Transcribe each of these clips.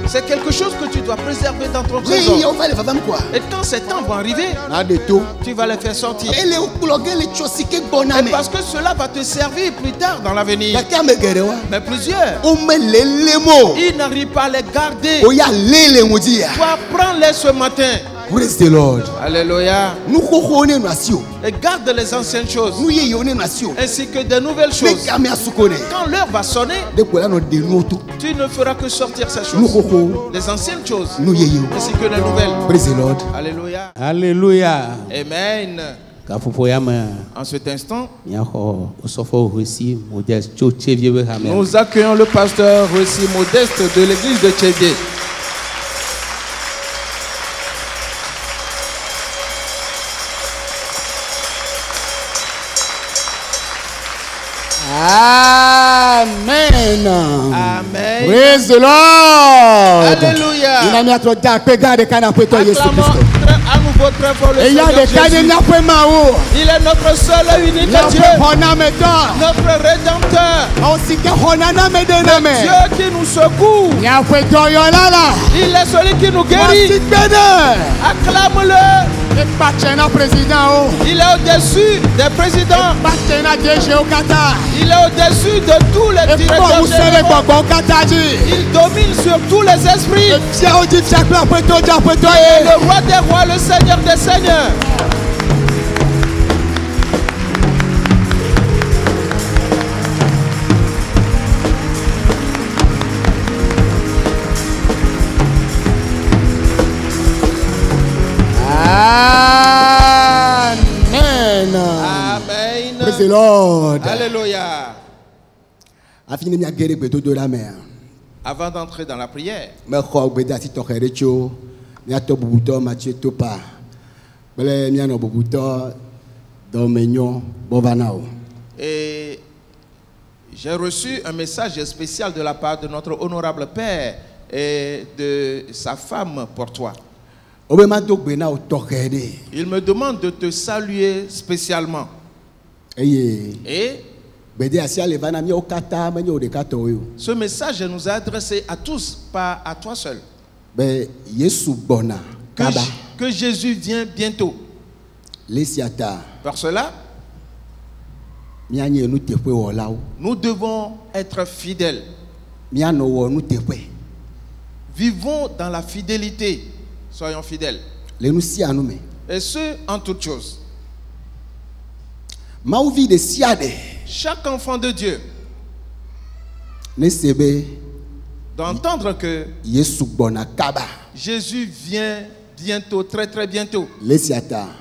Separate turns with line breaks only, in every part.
C'est quelque chose que tu dois préserver dans ton trésor. Et quand ces temps vont arriver, tu vas les faire sortir. Et parce que cela va te servir plus tard dans l'avenir. Mais plusieurs, ils n'arrivent pas à les garder. Toi, prends-les ce matin.
Praise the Lord.
Alléluia. Et garde les anciennes choses ainsi que de nouvelles choses. Quand l'heure va sonner, tu ne feras que sortir ces choses, les anciennes choses ainsi que les nouvelles.
Praise the Lord.
Alléluia.
Alléluia.
Amen. En cet instant, nous accueillons le pasteur Récy Modeste de l'église de Tchédié.
Amen.
Amen.
Praise the Lord.
Alléluia.
Il a mis à toi d'accueillir à
nouveau très fort le Seigneur Jésus. Il est notre seul et unique Dieu, notre Rédempteur, le Dieu qui nous secoue. Il est celui qui nous guérit. Acclame-le. Il est au-dessus des présidents. Il est au-dessus de tous les directeurs généraux. Il domine sur tous les esprits. Le roi des rois, le Seigneur des seigneurs.
Amen.
Amen.
Praise the Lord.
Alléluia. Avant d'entrer dans la prière, et j'ai reçu un message spécial de la part de notre honorable Père et de sa femme pour toi. Il me demande de te saluer spécialement. Et ce message nous est adressé à tous, pas à toi seul. Que Jésus vient bientôt. Par cela, nous devons être fidèles. Vivons dans la fidélité. Soyons fidèles. Et ce, en toutes choses. Chaque enfant de Dieu doit entendre que Jésus vient bientôt, très très bientôt.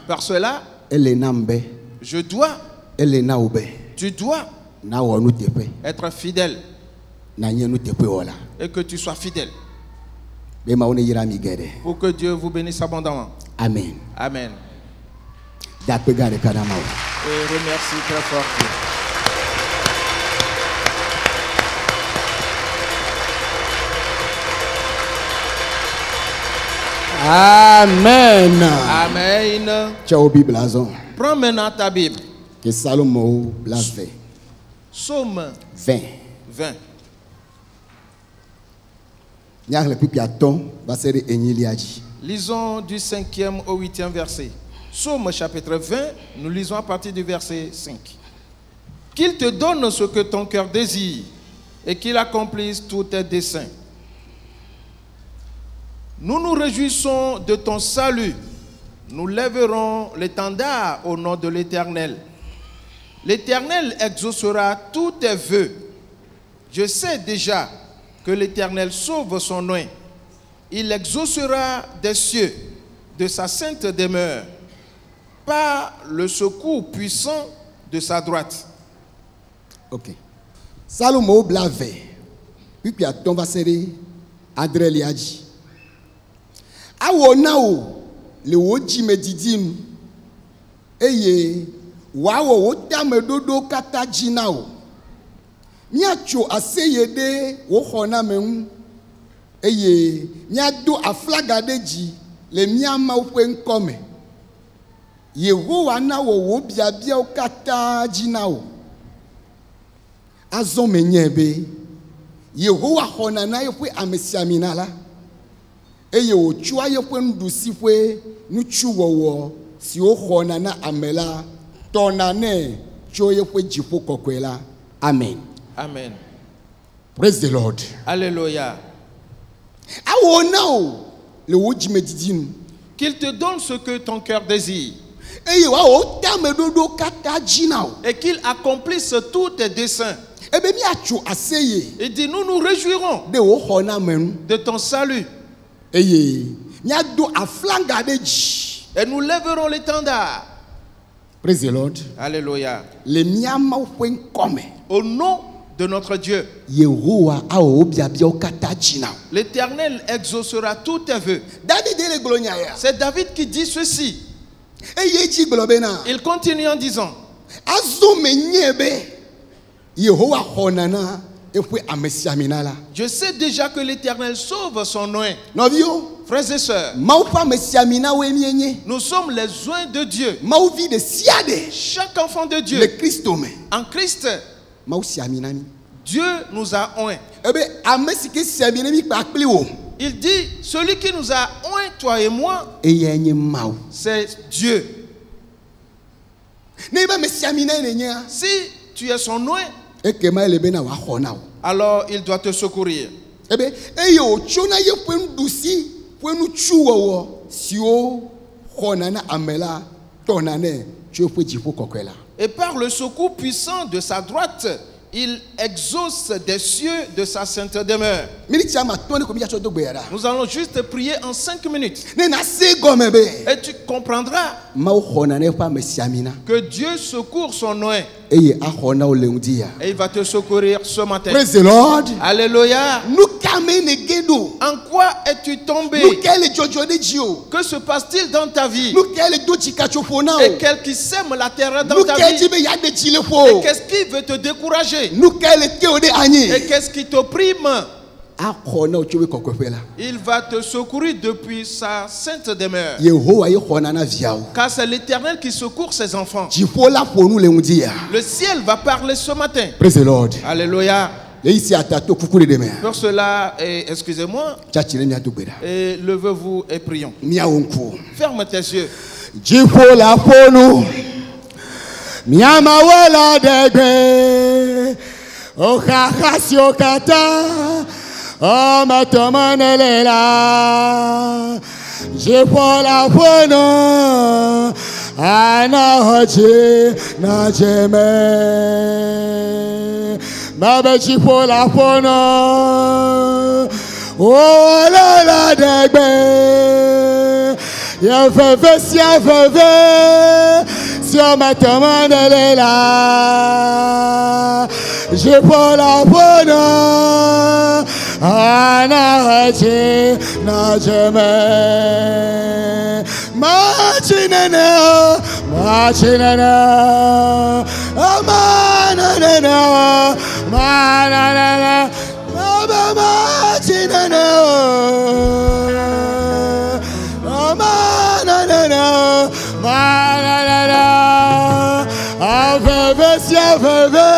Par cela, je dois, tu dois être fidèle et que tu sois fidèle. Pour que Dieu vous bénisse abondamment.
Amen.
Amen. Et remercie très fort Dieu.
Amen.
Amen.
Ciao Bible.
Prends maintenant ta Bible.
Que Salomon blase.
Psaume
20.
Lisons du 5e au 8e verset. Psaume chapitre 20, nous lisons à partir du verset 5. Qu'il te donne ce que ton cœur désire et qu'il accomplisse tous tes desseins. Nous nous réjouissons de ton salut. Nous lèverons l'étendard au nom de l'Éternel. L'Éternel exaucera tous tes vœux. Je sais déjà que l'Éternel sauve son oint. Il exaucera des cieux de sa sainte demeure par le secours puissant de sa droite.
Ok. Salomon blave. Puis à ton vaseri André Liadji. Awonao le woji medidim. Eye wawo wotame dodo kata jinao. Miacho aseyede wo khona men eye miado aflagadeji le miama opwe nkome Yehowa na wo biabia okata jinao azɔ menye be Yehowa xɔna na yeƒe amesiamina la eye wòtsɔa yeƒe nuɖusiƒe nutsuwɔwɔ siwo xɔna na ame la tɔna nɛ tso yeƒe dziƒo kɔkɔe la. Amen.
Amen.
Praise the Lord.
Alléluia.
Awɔ na o le wò dzimedidi nu.
Qu'il te donne ce que ton cœur désire.
Eye wòawɔ tameɖoɖo katã dzi na o.
Et qu'il accomplisse tous tes desseins.
Ebe miatso aseye.
Il dit, nous nous réjouirons
De wò xɔna me nu.
de ton salut.
Eye miado aflaga ɖe dzi.
Et nous lèverons l'étendard.
Praise the Lord.
Alléluia.
Le mía Mawu ƒe ŋkɔme.
Au nom de notre Dieu.
Yehowa awɔ wo biabiawo katã dzi na o.
L'Éternel exaucera tous tes vœux.
David le gblɔ nya ya.
C'est David qui dit ceci.
Eye dzi gblɔ bena.
Il continue en disant,
Azɔ menye be Yehowa xɔna na eƒe amesiamina la.
je sais déjà que l'Éternel sauve son oint.
Nɔviwo.
Frères et sœurs,
Mawu ƒe amesiaminawoe mienye.
nous sommes les oints de Dieu.
Mawu vi ɖe sia ɖe
Chaque enfant de
le
Dieu,
Kristo me.
en Christ,
Mawu siamina mi.
Dieu nous a oints.
Ebe ame si ke siamina mi kpakpli wo.
Il dit, celui qui nous a oints, toi et moi,
Eyae nye Mawu.
c'est Dieu.
Ne be me siamina nenye.
Si tu es son oint,
Ekema ele bena w'axɔ na o.
alors il doit te secourir.
Ebe eye wòtso na yeƒe nuɖusi ƒe nutsuwɔwɔ siwo xɔna na ame la tɔna nɛ tso eƒe dziƒo kɔkɔe la.
Et par le secours puissant de sa droite, il exauce des cieux de sa sainte demeure.
Miniti ama tɔn ne ko mi yatsɔ do gbeya la.
Nous allons juste prier en 5 minutes.
Ne na se gɔme be.
Et tu comprendras
Mawu xɔna ne eƒe amesiamina.
que Dieu secourt son oint.
Eye axɔ na wo le ŋdi ya.
Et il va te secourir ce matin.
Praise the Lord.
Alléluia.
Nu ka me ne ge ɖo.
En quoi es-tu tombé?
Nu ke le dzɔdzɔ ɖe dzi o.
Que se passe-t-il dans ta vie?
Nu ke le do tsikatsoƒo na
Et
o.
quel qui sème la terreur dans
Nu
ta
ke
vie?
dzi be ya ɖe tsi le
Et
ƒo.
qu'est-ce qui veut te décourager?
Nu ke le te o ɖe anyi.
Et qu'est-ce qui t'opprime?
Axɔ na wo tso be kɔkɔeƒe la.
Il va te secourir depuis sa sainte demeure.
Yehowa ye xɔna na viawo.
Car c'est l'Éternel qui secourt ses enfants.
Dziƒo la ƒo nu le ŋdi ya.
Le ciel va parler ce matin.
Praise the Lord.
Alléluia.
Le yi si ata to kuku ɖe me.
Pour cela, excusez-moi,
Tsatsi ne miado gbe ɖa.
et levez-vous et prions.
Miawo ŋku.
Ferme tes yeux.
Dziƒo la ƒo nu. Miamawo la ɖe gbe. Oxaxa siwo katã. Ɔmetɔme ne le la. Dziƒo la ƒo nu. Ana dzi na dzeme. Mabe dziƒo la ƒo nu. Wòle la ɖe gbe. Ye veve sia veve. Si ɔmetɔme ne le la. Dziƒo la ƒo nu. Ana dzi na dzeme. Matsi nene, matsi nene, ama nene, ma nene, ama matsi nene, ama nene, ma nene, aveve si aveve,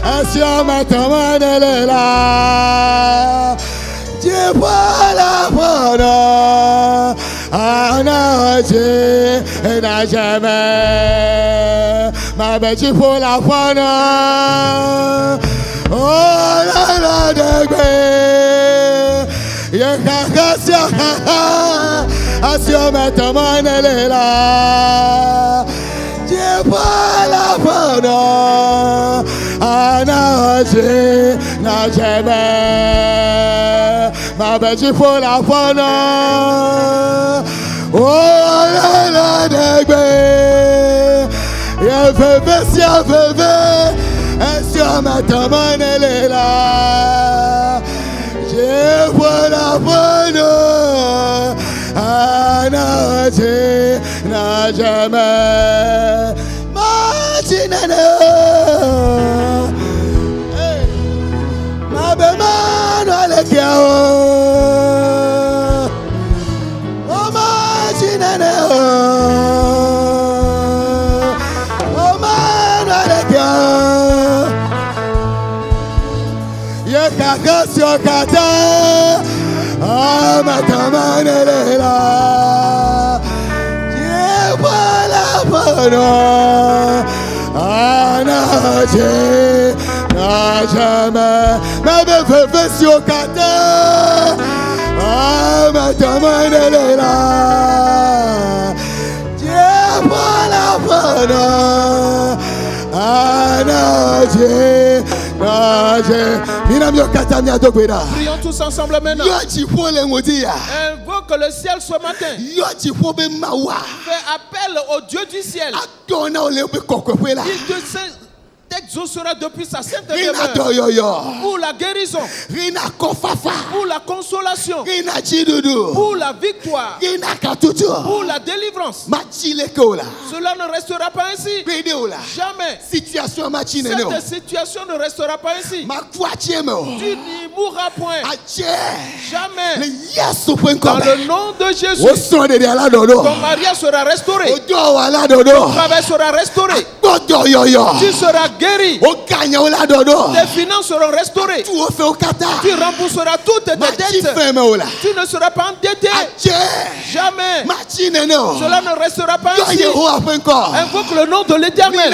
asi amatama nele la, Dziƒo la ƒo nu. Ana dzi na dzeme. Mabe dziƒo la ƒo nu. Wòle la ɖe gbe. Ye xaxa sia xaxa. Asi ɔmetɔme ne le la. Dziƒo la ƒo nu. Ana dzi na dzeme. Mabe dziƒo la ƒo nu. Wòle la ɖe gbe. Ye veve sia veve. Esi ɔmetɔme ne le la. Dziƒo la ƒo nu. Ana dzi na dzeme. Matsi nene. Mabe manu alekia o. O matsi nene o. O manu alekia o. kakasio kata amatamanela jebala pano anaje najama mabefefesio kata amatamanela jebala pano anaje
Prions tous ensemble maintenant. Invoque le ciel ce matin. Fais appel au Dieu du ciel. Il t'exaucera depuis sa sainte demeure. Pour la guérison. Pour la consolation. Pour la victoire. Pour la délivrance. Cela ne restera pas ainsi. Jamais. Cette situation ne restera pas ainsi. Tu n'y mourras point. Jamais. Dans le nom de Jésus. Ton mariage sera restauré. Ton travail sera restauré. Tu seras guéri. Tes finances seront restaurées. Tu rembourseras toutes tes dettes. Tu ne seras pas endetté. Jamais. Cela ne restera pas ainsi. Invoque le nom de l'Éternel. Et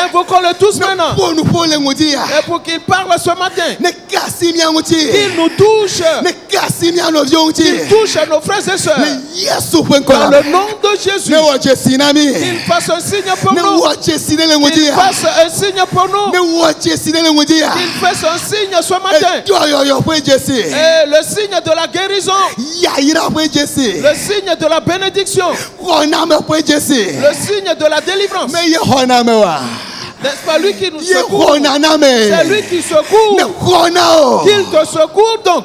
invoquons-le tous maintenant. Et pour qu'il parle ce matin. Qu'il nous touche. Qu'il touche à nos frères et sœurs. Dans le nom de Jésus. Qu'il fasse un signe pour nous. Qu'il fasse un signe pour nous. Qu'il fasse un signe ce matin. Et le signe de la guérison. Le signe de la bénédiction. Le signe de la délivrance. N'est-ce pas lui qui nous secourt? C'est lui qui secourt. Qu'il te secourt donc.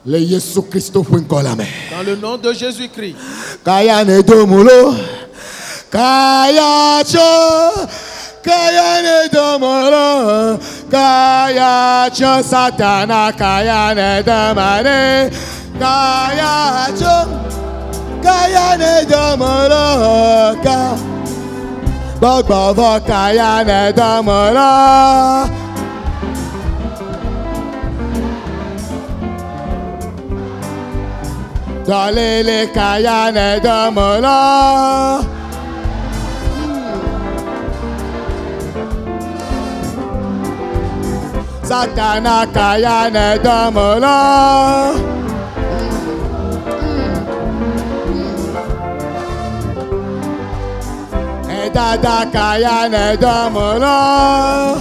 Le Yesu Christo Punkolame.
Dans le nom de Jésus-Christ.
Kaya ne domulo. Kaya cho. Kaya ne domulo. Kaya cho Satana. Kaya ne domare. Kaya cho. Kaya ne domulo. Bogbova kaya ne domulo. Dalele kayane damola. Satana kayane damola. Dada kayane damola.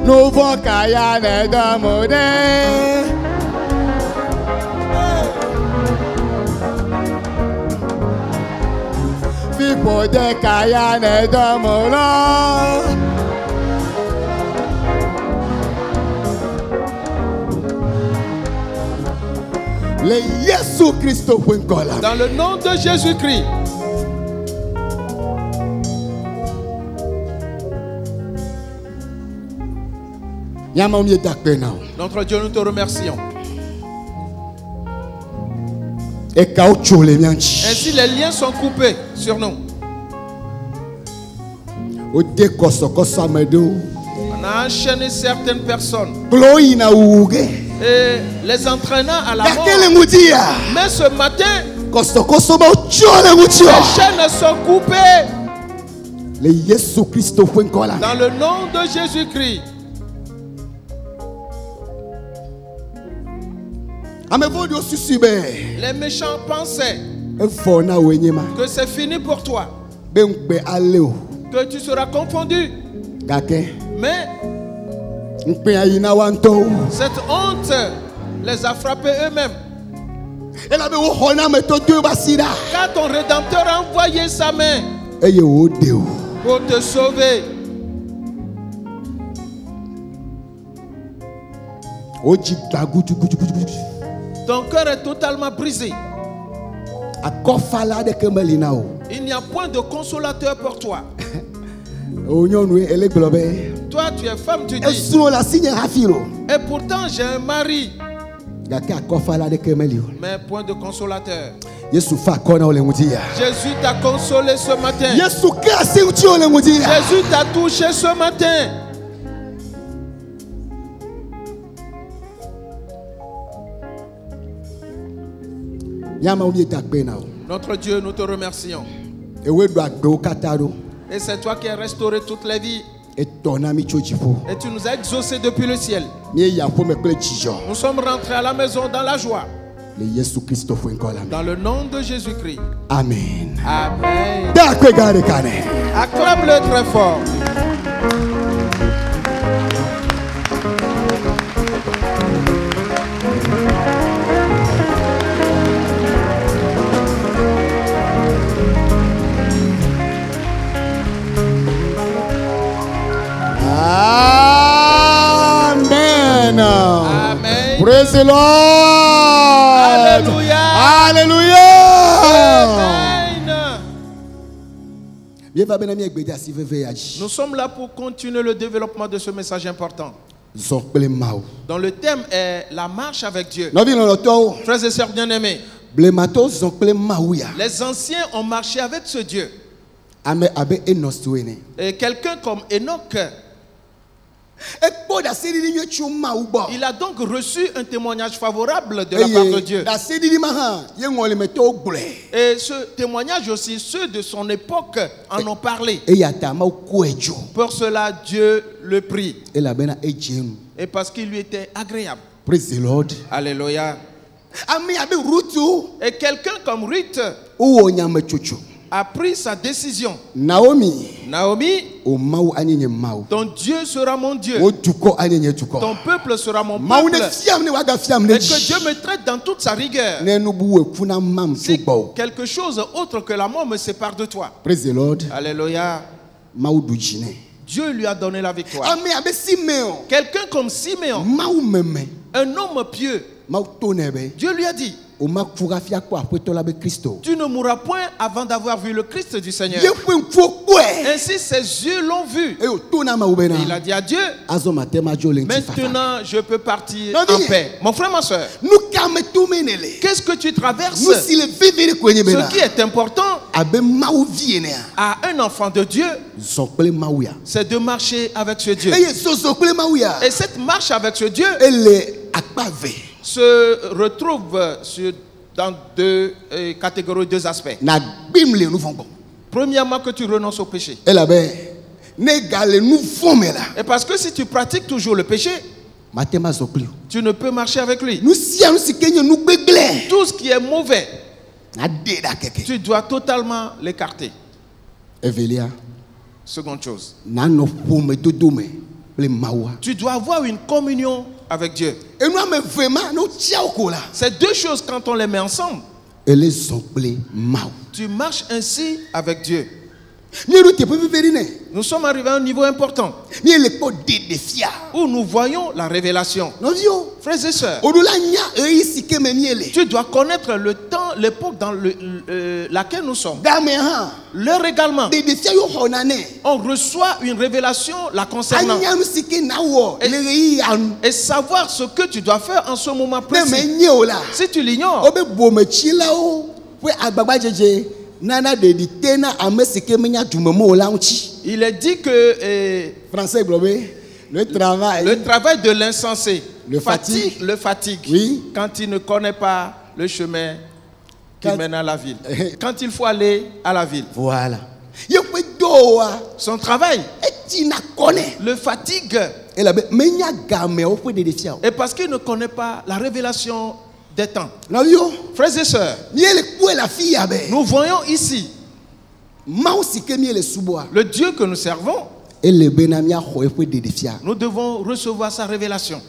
Nouveau kayane damode. Fipo de kayane damola. Le Yesu Christo Winkola.
Dans le nom de Jésus-Christ.
Notre
Dieu, nous te remercions. Ainsi, les liens sont coupés sur nous. On a enchaîné certaines personnes et les entraînant à la mort. Mais ce matin, les chaînes sont coupées. Dans le nom de Jésus-Christ. Les méchants pensaient que c'est fini pour toi, que tu seras confondu. Mais cette honte les a frappés eux-mêmes. Car ton Rédempteur a envoyé sa main pour te sauver. Ton cœur est totalement brisé. Il n'y a point de consolateur pour toi. Toi, tu es femme, tu dis. Et pourtant, j'ai un mari. Mais point de consolateur. Jésus t'a consolé ce matin. Jésus t'a touché ce matin. Notre Dieu, nous te remercions. Et c'est toi qui as restauré toutes les vies. Et tu nous as exaucés depuis le ciel. Nous sommes rentrés à la maison dans la joie. Dans le nom de Jésus-Christ.
Amen.
Amen. Acclame-le très fort.
Amen.
Amen.
Praise the Lord.
Alléluia.
Alléluia.
Nous sommes là pour continuer le développement de ce message important. Dont le thème est la marche avec Dieu. Frères et sœurs bien-aimés, les anciens ont marché avec ce Dieu. Et quelqu'un comme Enoch, il a donc reçu un témoignage favorable de la part de Dieu. Et ce témoignage aussi, ceux de son époque en ont parlé. Pour cela, Dieu le prie. Et parce qu'il lui était agréable.
Praise the Lord.
Alléluia. Et quelqu'un comme Ruth a pris sa décision. Naomi, ton Dieu sera mon Dieu. Ton peuple sera mon peuple. Et que Dieu me traite dans toute sa rigueur. Si quelque chose autre que la mort me sépare de toi.
Praise the Lord.
Alléluia. Dieu lui a donné la victoire. Quelqu'un comme Siméon, un homme pieux, Dieu lui a dit: tu ne mourras point avant d'avoir vu le Christ du Seigneur. Ainsi ses yeux l'ont vu. Et il a dit à Dieu: maintenant je peux partir en paix. Mon frère, ma soeur, qu'est-ce que tu traverses? Ce qui est important,
abe mawu vie ene
à un enfant de Dieu,
zɔ kple mawu ya
c'est de marcher avec ce Dieu.
eye zozo kple mawu ya
Et cette marche avec ce Dieu
ele akpa ve
se retrouve dans deux catégories, deux aspects.
na gbim le nu vɔ gbɔ
Premièrement, que tu renonces au péché.
elabe ne ga le nu vɔ me la
Et parce que si tu pratiques toujours le péché,
mate ma zɔ kpli o
tu ne peux marcher avec lui.
nu sia nu si ke nye nu gbegblẽ
Tout ce qui est mauvais,
na de da keke
tu dois totalement l'écarter.
evelia
Seconde chose,
na nɔ ƒome dodo me kple mawua
tu dois avoir une communion avec Dieu.
enu ame ve ma ne wotsia wo ko la
Ces deux choses, quand on les met ensemble,
ele zɔ kple mawu
tu marches ainsi avec Dieu.
míeɖo teƒe veveri ne
Nous sommes arrivés à un niveau important
míele kpɔ ɖeɖefia
où nous voyons la révélation.
nɔviwo
Frères et sœurs,
oɖo la nya ɣeyi si ke me míele
tu dois connaître le temps, l'époque dans laquelle nous sommes.
game hã
L'heure également.
ɖeɖefia yo xɔna ne
On reçoit une révélation la concernant.
anya nu si ke na wɔ le ɣeyi ya nu
Et savoir ce que tu dois faire en ce moment
ne
précis.
me nye o la
Si tu l'ignores,
wobe bometsilawo ƒe agbagbadzedze nana ɖeɖi te na ame si ke menya dumeme o la ŋuti
il est dit que
français gblɔ be le travail
le travail de l'insensé
Le fatigue.
le fatigue
Oui.
quand il ne connaît pas le chemin qui
Quand-
mène à la ville. Quand il faut aller à la ville.
voilà ye ƒe dɔwoa
Son travail
etina kɔnɛ
le fatigue.
elabe menya gamewo ƒe ɖeɖefia o
Et parce qu'il ne connaît pas la révélation des temps.
nɔviwo
Frères et sœurs,
míele kpɔe le afi ya be
nous voyons ici
mawu si ke míele subɔa
le Dieu que nous servons.
ele bena míaxɔ eƒe ɖeɖefia
Nous devons recevoir sa révélation.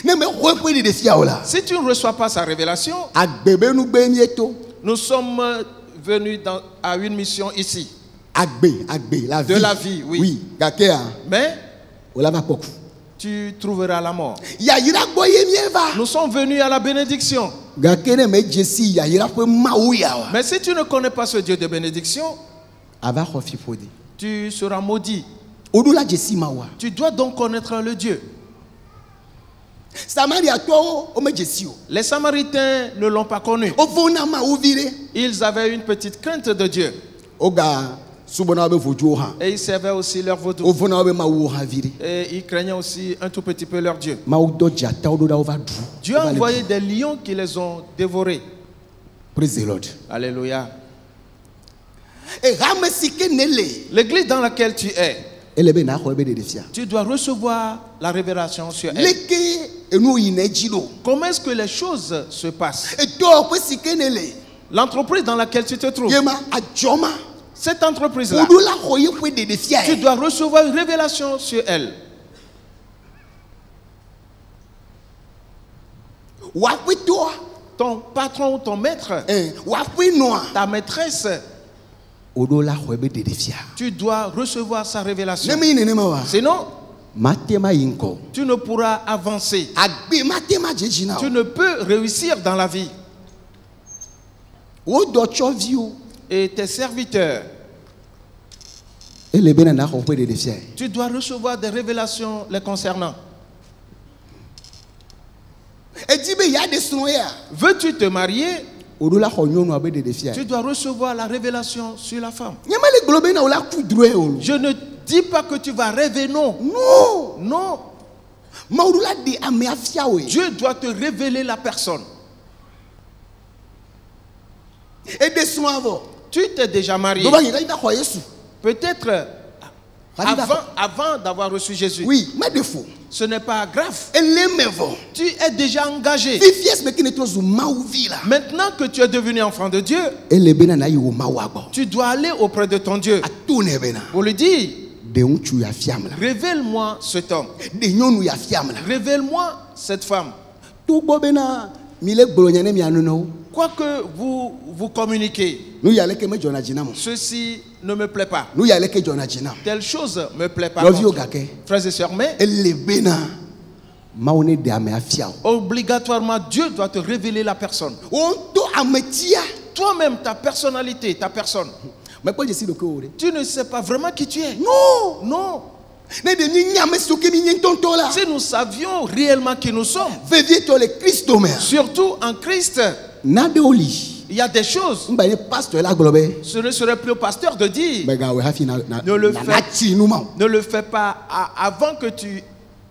ne mexɔ eƒe ɖeɖefia o la
Si tu ne reçois pas sa révélation,
agbebenugbe mieto
nous sommes venus à une mission ici.
agbe la vie
De la vie, oui.
oui gakea
Mais
o la va kpɔku
tu trouveras la mort.
yayira gbɔ ye mieva
Nous sommes venus à la bénédiction.
gake ne medze si yayira ƒe mawu ya wa
Mais si tu ne connais pas ce Dieu de bénédiction,
ava xɔ fiƒode
tu seras maudit.
oɖo la dze si mawua
Tu dois donc connaître le Dieu.
samariatɔwo wo medze si o
Les Samaritains ne l'ont pas connu.
wovo na mawu vi ɖe
Ils avaient une petite crainte de Dieu.
woga subɔna wo be vodzowo hã
Et ils servaient aussi leur vaudou.
wovo na wo be mawuwo hã vi ɖe
Et ils craignaient aussi un tout petit peu leur Dieu.
mawu dɔ dzatawo ɖo ɖa wova ɖu
Dieu a
Wova le
envoyé des lions qui les ont dévorés.
praise the lord
Alléluia.
ehame si ke ne le
L'église dans laquelle tu es,
ele be naxɔ ebe ɖeɖefia
tu dois recevoir la révélation sur elle.
leke enu yina edzi ɖo
Comment est-ce que les choses se passent?
edɔwɔƒe si ke ne le
L'entreprise dans laquelle tu te trouves,
ye ma adzɔma
cette entreprise-là,
woɖo la xɔ ye ƒe ɖeɖefia
tu
ye
dois recevoir une révélation sur elle.
woaƒetɔa
Ton patron ou ton maître,
woaƒenɔa
ta maîtresse,
woɖo la xɔ ebe ɖeɖefia
tu dois recevoir sa
ne
révélation.
meyi nenema wa
Sinon,
mate ma yi ŋkɔ
tu ne pourras avancer.
agbe mate ma dze dzi na
Tu
o
ne peux réussir dans la vie.
wo dɔtsɔviwo
Et tes serviteurs,
ele bena naxɔ ƒe ɖeɖefia ye
tu dois recevoir des révélations les concernant.
edi be yeaɖe srɔ̃ ya
Veux-tu te marier?
woɖo la xɔ nyɔnua be ɖeɖefia
Tu
ye
dois recevoir la révélation sur la femme.
nyemele gblɔ bena wo la ku droe o
Je ne dis pas que tu vas rêver, non.
no
Non.
mawu ɖo la ɖe amea fia woe
Dieu doit te révéler la personne.
eɖe srɔ̃a vɔ
Tu t'es déjà marié.
do va yi va xɔ yesu
Peut-être
Xali va-
avant d'avoir reçu Jésus.
oui meɖe fo
Ce n'est pas grave.
ele me vɔ
Tu es déjà engagé.
fifia esime ke ne trɔ zu mawu vi la
Maintenant que tu es devenu enfant de Dieu,
ele bena na yi wo mawua gbɔ
tu dois aller auprès de ton Dieu
ato ne bena
pour lui dire,
ɖe ŋutsu ya fiam la
révèle-moi cet homme.
ɖe nyɔnu ya fiam la
Révèle-moi cette femme.
togbɔ bena mi le gblɔ nya ne mia nɔnɔwo
Quoi que vous communiquez,
nu ya leke medzɔna dzi nam o
ceci ne me plaît pas.
nu ya leke dzɔna dzi nam
Telle chose me plaît pas.
nɔviwo
contre.
gake
Frères et sœurs, mais
ele bena mawu ne ɖe amea fia o
obligatoirement, Dieu doit te révéler la personne.
wo ŋutɔ ametia
Toi-même, ta personnalité, ta personne.
mekpɔ dzesi ɖoke o ɖe
Tu ne sais pas vraiment qui tu es.
no
Non.
ne ɖe mi nya ame siwo ke mi nye ŋutɔŋutɔ la
Si nous savions réellement qui nous sommes,
vevietɔ le kristo mea
surtout en Christ,
naɖewo li
Il y a des choses.
mba ye pasteur la globe
Ce ne serait plus au pasteur de dire
mega we hafi na
ne le
chi nu ma
ne le fais pas avant que tu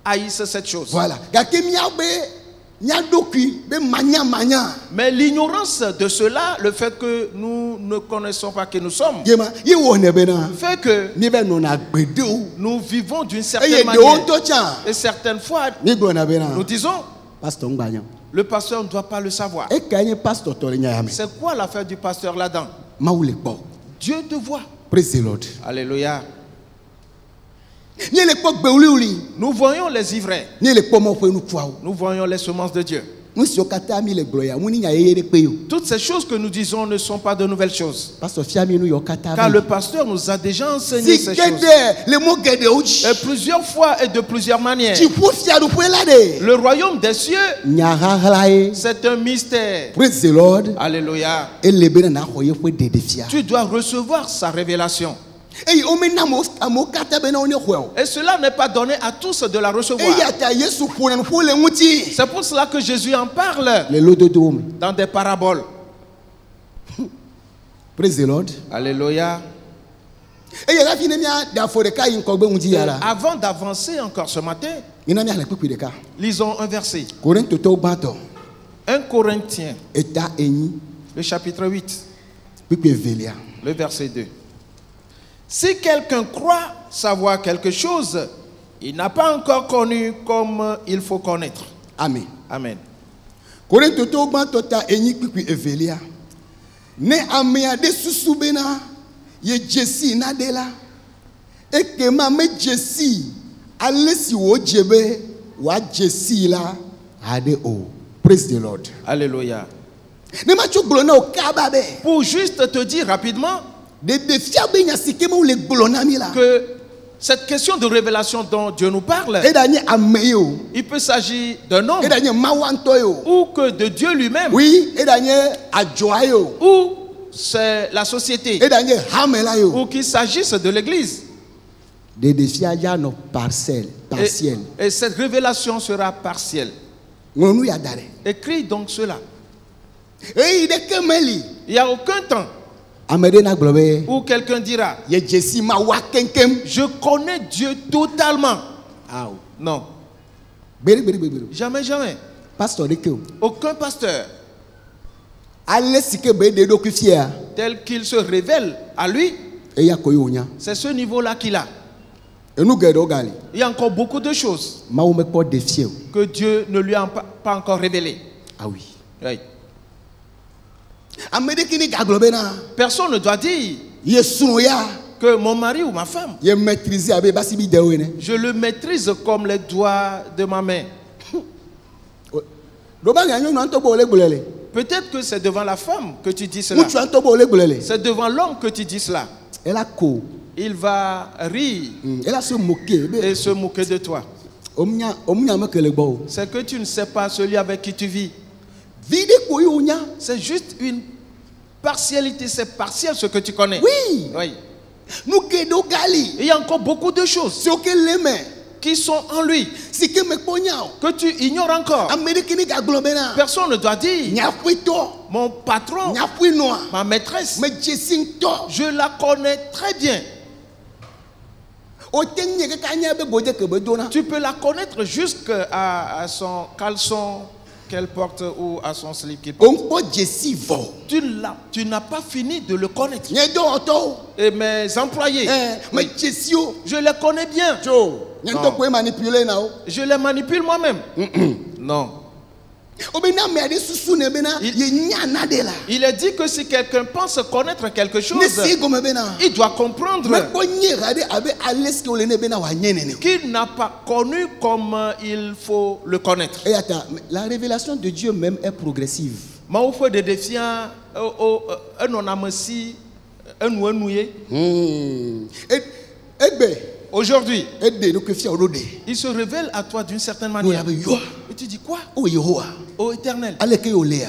haïsses cette chose.
voilà ga ke mia be nya dokui be manya
Mais l'ignorance de cela, le fait que nous ne connaissons pas qui nous sommes,
yema ye wo ne be na
fait que
ni be no na gbedeu
nous vivons d'une
eye
certaine
de
manière.
o to cha
Et certaines fois,
ni gbo na be na
nous disons,
pasteur ngbanya
le pasteur ne doit pas le savoir.
e ka ye pasteur to le nya ya me
C'est quoi l'affaire du pasteur là-dedans?
ma wule kpo
Dieu te voit.
praise the lord
Alléluia.
ni le kpo gbe uli
Nous voyons les ivraies.
ni le kpo mo fe nu tuawo
Nous voyons les semences de Dieu.
nu si o kata mi le glo ya mu ni nya ye de pe yo
Toutes ces choses que nous disons ne sont pas de nouvelles choses.
pasteur fia mi nu yo kata
Car le pasteur nous a déjà enseigné
si
ces choses.
gede le mo gede o chi
Et plusieurs fois et de plusieurs manières.
chi fu fia du pe la de
Le royaume des cieux,
nya ha ye
c'est un mystère.
praise the lord
Alléluia.
e le be na ho ye fe de fia
Tu dois recevoir sa révélation.
e o me na mo kata be na o ne ho
Et cela n'est pas donné à tous de la
e
recevoir.
ya ta yesu fu na fu le nguti
C'est pour cela que Jésus en parle
le lododo me
dans des paraboles.
praise the lord
Alléluia.
e ya fi ne mia da fo de ka yin ko gbe nguti ya la
Avant d'avancer encore ce matin,
ina mi ala pipi de ka
lisons un verset.
Corinto to bato
1 Corinthiens,
eta enyi
le chapitre 8,
pipi velia
le verset 2. Si quelqu'un croit savoir quelque chose, il n'a pas encore connu comme il faut connaître.
amen
Amen.
Corinto to bato ta enyi pipi velia ne amea de susubena ye jesi na de la e ke ma me jesi alesi wo jebe wa jesi la ade o praise the lord
Alléluia.
ne ma chu glo na o ka ba be
Pour juste te dire rapidement
de fia be nya sike mo le glo na mi la
que cette question de révélation dont Dieu nous parle,
e da ni ameyo
il peut s'agir d'un homme
e da ni mawanto yo
ou que de Dieu lui-même,
oui e da ni ajoa yo
ou c'est la société,
e da ni hamela yo
ou qu'il s'agisse de l'Église.
de fia ya no partiel
Et cette révélation sera partielle.
ngonu ya dare
Écris donc cela.
e de kemeli
Il n'y a aucun temps
amede na glo be
où quelqu'un dira,
ye jesi ma wa kenkem
je connais Dieu totalement.
aw
Non,
beri
jamais, jamais.
pastor de ke o
Aucun pasteur,
ale sike be de do ku fia
tel qu'il se révèle à lui,
e ya ko yo nya
c'est ce niveau-là qu'il a.
enu gedo gali
Il y a encore beaucoup de choses
ma wo me po de fie
que Dieu ne lui a pas encore révélées.
ah oui
Oui.
amede kini ga glo be na
Personne ne doit dire
ye sunu ya
que mon mari ou ma femme,
ye maîtriser abe basi bi de we ne
je le maîtrise comme les doigts de ma main.
do ba ga nyu anto bo le gbulele
Peut-être que c'est devant la femme que tu dis cela.
mutu anto bo le gbulele
C'est devant l'homme que tu dis cela.
ela ko
Il va rire
ela se moquer be
et se moquer de toi.
omnya me kele gbo
C'est que tu ne sais pas celui avec qui tu vis.
vide ko yo nya
C'est juste une partialité, c'est partiel ce que tu connais.
oui
Oui.
nu gedo gali
Il y a encore beaucoup de choses
so ke le me
qui sont en lui
sike me ko nya
que tu ignores encore.
amede kini ga glo be na
Personne ne doit dire,
nya fuito
mon patron,
nya fuinoa
ma maîtresse,
me jesi to
je la connais très bien.
o tenye ke kanya be boje ke be dona
Tu peux la connaître jusqu'à son caleçon qu'elle porte ou à son slip qu'il porte.
on po jesi vo
Tu n'as pas fini de le connaître.
nye do oto
Et mes employés,
me jesi o
je les connais bien.
jo nye
Non.
to ko manipuler na o
Je les manipule moi-même. Non.
o be na me ade susu ne be na
Il-
ye nya na de la
Il est dit que si quelqu'un pense connaître quelque chose,
ne si go me be na
il doit comprendre
me ko nye rade abe aleski o le ne be na wa nye ne ne
qu'il n'a pas connu comme il faut le connaître.
et attends la révélation de Dieu même est progressive
Maoufou de défiant, un onamasi, un ouenouye.
egbe
Aujourd'hui,
ede no ke fia o de
il se révèle à toi d'une certaine
no
manière.
ya be yo
Et tu dis quoi?
o yehowa
Ô Éternel,
ale ke o le ya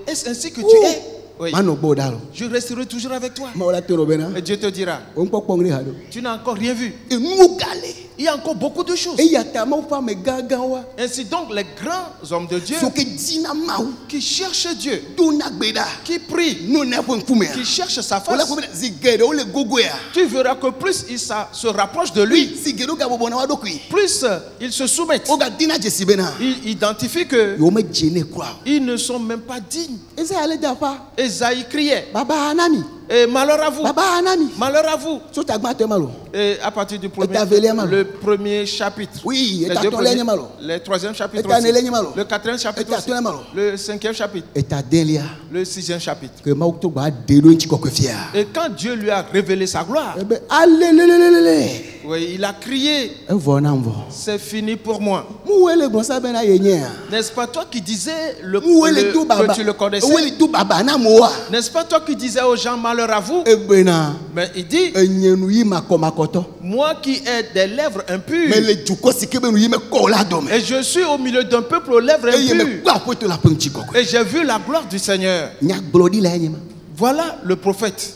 est-ce ainsi que tu es? Oui.
mano bo dalo
Je resterai toujours avec toi.
ma ola te no be na
Et Dieu te dira,
o npo pong re hado
tu n'as encore rien vu.
enu gale
il y a encore beaucoup de choses.
eya ta mawu ƒe ame gãgã wa
Ainsi donc, les grands hommes de Dieu
so ke dina mawu
qui cherchent Dieu,
dona gbe ɖa
qui prient,
no ne ƒe ŋkumea
qui cherchent sa
wòle
face,
ƒe be zi geɖewo le gogoea
tu verras que plus il se rapproche de lui,
si geɖewo gabɔbɔ na wa ɖokui
plus ils se soumettent.
wogadina dzesi bena
Ils identifient que
yewo medze ne kura o
ils ne sont même pas dignes.
ezaya le de aƒa
Esaïe criait,
baba anami
et malheur à vous,
baba anami
malheur à vous.
so ta gbãtɔ ma lo
Et à partir du
le
premier chapitre,
oui
les
eta
deux
tɔlɛ nye
premiers-
ma lo
le troisième chapitre
eta
aussi,
ne le nye ma lo
le quatrième chapitre
eta
aussi,
tɔlɛ ma lo
le cinquième chapitre,
eta delia
le sixième chapitre.
ke mawu to gba de ɖo ŋtsi kɔkɔe fia
Et quand Dieu lui a révélé sa gloire,
ebe alelelelele
oui, il a crié,
evɔ na vɔ
c'est fini pour moi.
muwoe le gbɔnsa bena ye nyea
N'est-ce pas toi qui disais
muwoe le do baba
que tu le connaissais?
woe le do baba na amewoa
N'est-ce pas toi qui disais aux gens malheur à vous?
ebena
Mais il dit,
enye nu yi makɔmakɔtɔ
moi qui ai des lèvres impures,
me le dukɔ si ke be nu yi mekɔ o la dɔme
et je suis au milieu d'un peuple aux lèvres
eye
impures,
mekpɔ aƒetɔ la ƒe ŋtsi kɔkɔe
et j'ai vu la gloire du Seigneur.
nyagblɔɖi la nye ma
Voilà le prophète.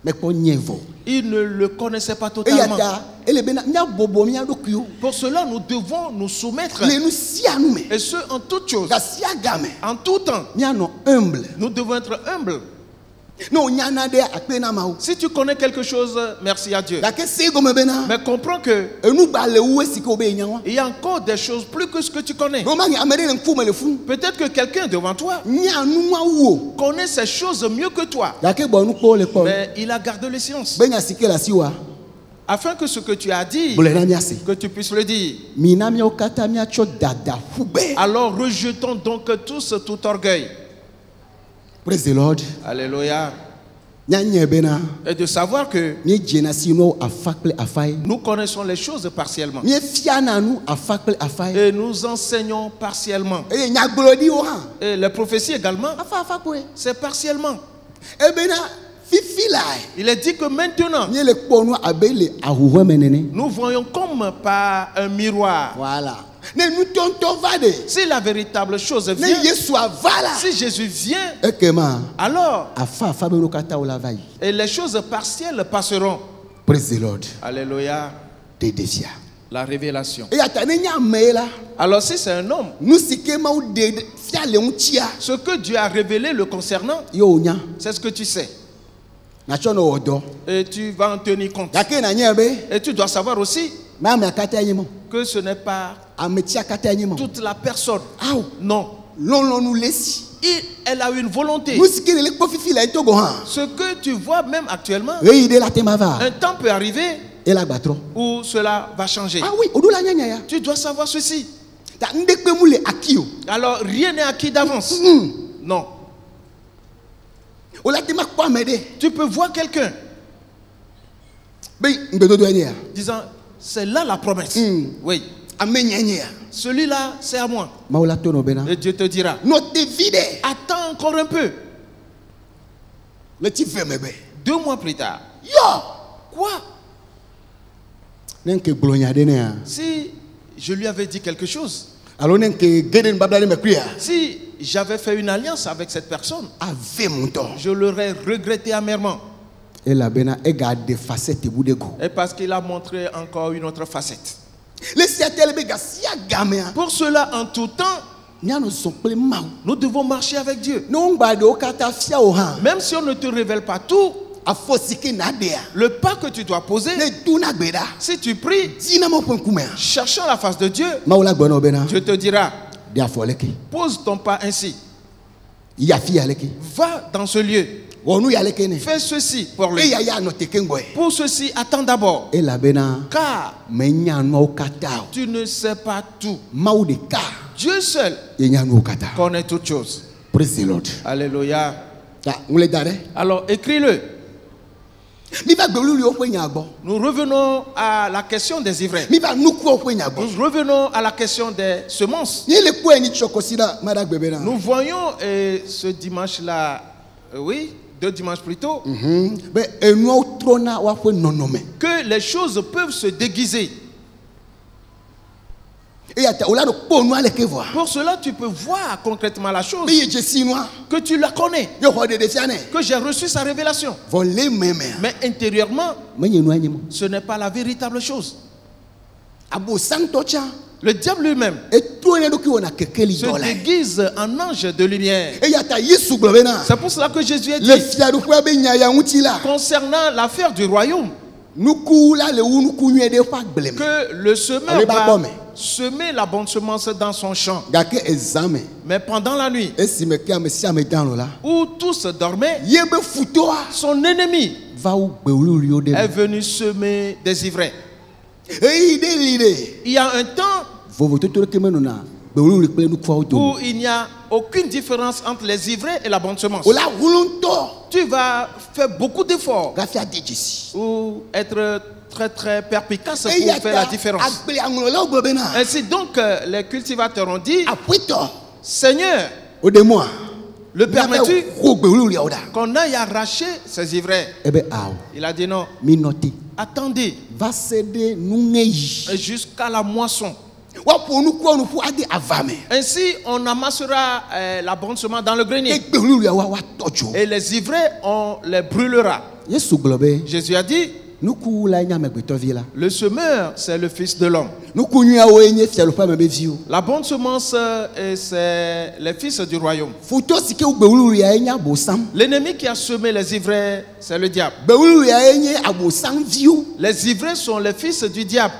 mekpɔ nye vɔ
Il ne le connaissait pas
eya
totalement.
ta ele bena míabɔbɔ mía ɖokuiwo
Pour cela, nous devons nous soumettre,
le nu sia nu me
et ce en toutes choses,
ga sia game
en tout temps.
míanɔ humble
Nous devons être humbles.
ne wònyana ɖe akpe na mawu
Si tu connais quelque chose, merci à Dieu.
gake se gɔme bena
Mais comprends que
enu gba le wu esi ke wo be nya wa
il y a encore des choses plus que ce que tu connais.
ɖo ma ame ɖe le ŋkume le fu
Peut-être que quelqu'un devant toi
nya nua wu o
connaît ces choses mieux que toi,
gake bɔ nukpɔwo le kpɔ
mais il a gardé le silence.
be nya si ke le asi wa
Afin que ce que tu as dit,
gblɔe na míase
que tu puisses le dire.
mina míawo katã míatsɔ dada ƒugbe
Alors rejetons donc tous tout orgueil.
praise the lord
Alléluia.
nyanye bena
Et de savoir que
míedzena si nuwo afa kple afae
nous connaissons les choses partiellement.
míefiana nu afa kple afae
Et nous enseignons partiellement.
eye nyagblɔɖiwo hã
Et les prophéties également,
afa afa koe
c'est partiellement.
ebena fifi lae
Il est dit que maintenant,
míele kpɔ nu abe le ahuhɔe me nene
nous voyons comme par un miroir.
voilà ne nutɔntɔ va de
Si la véritable chose
ne
vient,
yesua va la
si Jésus vient,
ekema
alors,
afa afa be nu katã wo la va yi
et les choses partielles passeront.
praise the lord
Alléluia.
dedefia
La révélation.
eya ta ne nye ame ye la
Alors si c'est un homme,
nu si ke mawu de fia le ŋutia
ce que Dieu a révélé le concernant,
ye wònya
c'est ce que tu sais.
natsɔ ne wɔ dɔ
Et tu vas en tenir compte.
gake nanye be
Et tu dois savoir aussi
me amea katã nye mɔ
que ce n'est pas
ametsia katã nye mɔ
toute la personne.
awo
Non.
lɔlɔnu le si
Elle a une volonté.
nu si ke le kpɔ fifi la eto gɔ hã
Ce que tu vois même actuellement,
ɣeyi ɖe la te ma va
un temps peut arriver
ele agbatrɔ
où cela va changer.
ah oui oɖo la nyanya ya
Tu dois savoir ceci.
ta ŋdekpe mu le aki o
Alors rien n'est acquis d'avance. Non.
o la te ma kpɔ ame ɖe
Tu peux voir quelqu'un
be ŋgbedodo nye ya
disant, c'est là la promesse. Oui.
ame nye ya
Celui-là, c'est à moi.
mawu la to nɔ bena
Et Dieu te dira,
nɔ te vi ɖe
attends encore un peu.
le ti ve megbe
2 mois plus tard.
yɔ
Quoi?
ne nke gblɔ nya ɖe ne ya
Si je lui avais dit quelque chose,
alo ne nke ge ɖe nubabla ɖe me kpli ya
si j'avais fait une alliance avec cette personne,
ave mu ŋutɔ
je l'aurais regretté amèrement.
elabena egaɖe facette bu ɖe go
Et parce qu'il a montré encore une autre facette.
le sia te le be gasia gamea
Pour cela, en tout temps,
míanɔ zɔ kple mawu
nous devons marcher avec Dieu.
ne wo ŋgba ɖewo katã fia wo hã
Même si on ne te révèle pas tout,
afɔ si ke na ɖea
le pas que tu dois poser,
ne duna gbe ɖa
si tu pries,
dina mawu ƒe ŋkumea
cherchant la face de Dieu,
mawu la gblɔ nɔ bena
Dieu te dira,
ɖe afɔ leke
pose ton pas ainsi.
yi afi ya leke
Va dans ce lieu.
wɔ nu ya leke ne
Fais ceci pour lui.
eya ya nɔ teke ŋgɔe
Pour ceci, attends d'abord.
elabena
Car
menya nuawo katã o
tu ne sais pas tout.
mawu ɖeka
Dieu seul
ye nya nuwo katã
connaît toutes choses.
praise the lord
Alléluia.
ta ŋlẽ da ɖe
Alors écris-le.
mi va gbewuliwo ƒe nya gbɔ
Nous revenons à la question des ivraies.
mi va nukuwo ƒe nya gbɔ
Nous revenons à la question des semences.
nye le kpɔe ni tsɔ kɔsi ɖa ma ɖa gbe bena
Nous voyons ce dimanche-là, oui, 2 dimanches plus tôt,
be enuawo trɔna woaƒe nɔnɔme
que les choses peuvent se déguiser.
eya ta wòla ɖo kpɔ nua leke vɔa
Pour cela, tu peux voir concrètement la chose,
be ye dze si nua
que tu la connais,
ye xɔ ɖeɖe fia nɛ
que j'ai reçu sa révélation.
vɔ le memea
Mais intérieurement,
menye nua nye mɔ
ce n'est pas la véritable chose.
abosam tɔtsa
Le diable lui-même
eto ne ɖokui wɔna kekeli
se
dɔ la
déguise en ange de lumière.
eya ta yesu gblɔ bena
C'est pour cela que Jésus a
le
dit,
fiaɖuƒea be nya ya ŋuti la
concernant l'affaire du royaume,
nuku la le wu nuku nyuie ɖe ƒe agble me
que le semeur
Allez, bah,
va
bon,
semer la bonne semence dans son champ.
gake ezã me
Mais pendant la nuit,
esime ke ame sia ame dan lɔ la
où tous dormaient,
ye be futɔa
son ennemi
va wo gbewuliwuliwo ɖe
est
me
venu semer des ivraies.
eyi ɖe li ɖe
Il y a un temps
vovototo ɖeke menɔna gbewuliwuli kple nukuawo
où
dome
il n'y a aucune différence entre les ivraies et la bonne semence.
o la wulu ŋutɔ
Tu vas faire beaucoup d'efforts
gafi ade dzesi
ou être très très perspicace pour
eya
faire la
ta
différence.
agbleaŋlɔlawo gblɔ bena
Ainsi donc, les cultivateurs ont dit,
aƒetɔ
Seigneur,
o de mɔa
le permets-tu
xo gbewuliwuliawo ɖa
qu'on aille arracher ces ivraies?
ebe awɔ
Il a dit non,
minɔ te
attendez
va se ɖe nuŋeyi
jusqu'à la moisson.
woaƒo nukuawo nu ƒu ade ava me
Ainsi, on amassera la bonne semence dans le
ke
grenier.
gbewuliwuliawo woatɔ dzo
Et les ivraies, on les brûlera.
yesu gblɔ be
Jésus a dit,
nukuwulae nye amegbetɔvi la
le semeur, c'est le Fils de l'homme.
nuku nyuiawoe nye fiaɖuƒea me be viwo
La bonne semence, c'est les fils du royaume.
futɔ si ke wo gbewuliwuliae nye abosam
L'ennemi qui a semé les ivraies, c'est le diable.
gbewuliwuliae nye abosam viwo
Les ivraies sont les fils du diable.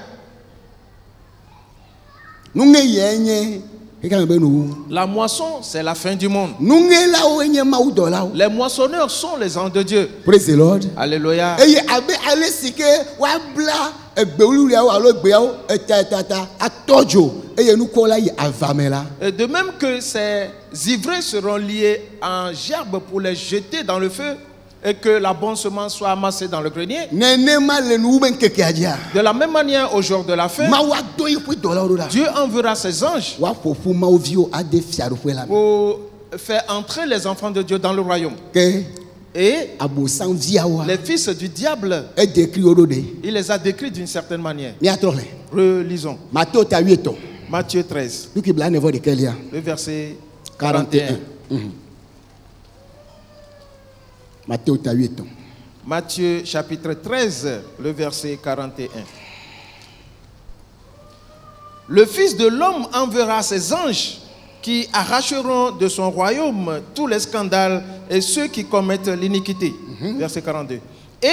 nuŋeyiae nye keka me be nuwu
La moisson, c'est la fin du monde.
nuŋelawoe nye mawudɔlawo
Les moissonneurs sont les anges de Dieu.
praise the lord
Alléluia.
eye abe ale si ke woabla gbewuliwuliawo alo gbeawo etatata atɔ dzo eye nukuawo la yi ava me la
Et de même que ces ivraies seront liées en gerbe pour les jeter dans le feu et que la bonne semence soit amassée dans le grenier,
nenema le nuwu be ŋkekea dzia
de la même manière au jour de la fin,
mawu adɔ yi ƒe dɔlawo ɖo ɖa
Dieu enverra ses anges
woaƒoƒu mawu viwo ade fiaɖuƒe la me
pour faire entrer les enfants de Dieu dans le royaume.
ke
Et
abosam viawoa
les fils du diable,
edekri wo ɖo ɖe
il les a décrits d'une certaine manière.
miatrɔ le
Relisons
Matthieu ta 8
Matthieu 13,
nuki bla ne vɔ ɖekelia
le verset
41
41.
Matthieu ta 8
Matthieu chapitre 13, le verset 41. Le Fils de l'homme enverra ses anges qui arracheront de son royaume tous les scandales et ceux qui commettent l'iniquité. Verset 42. Et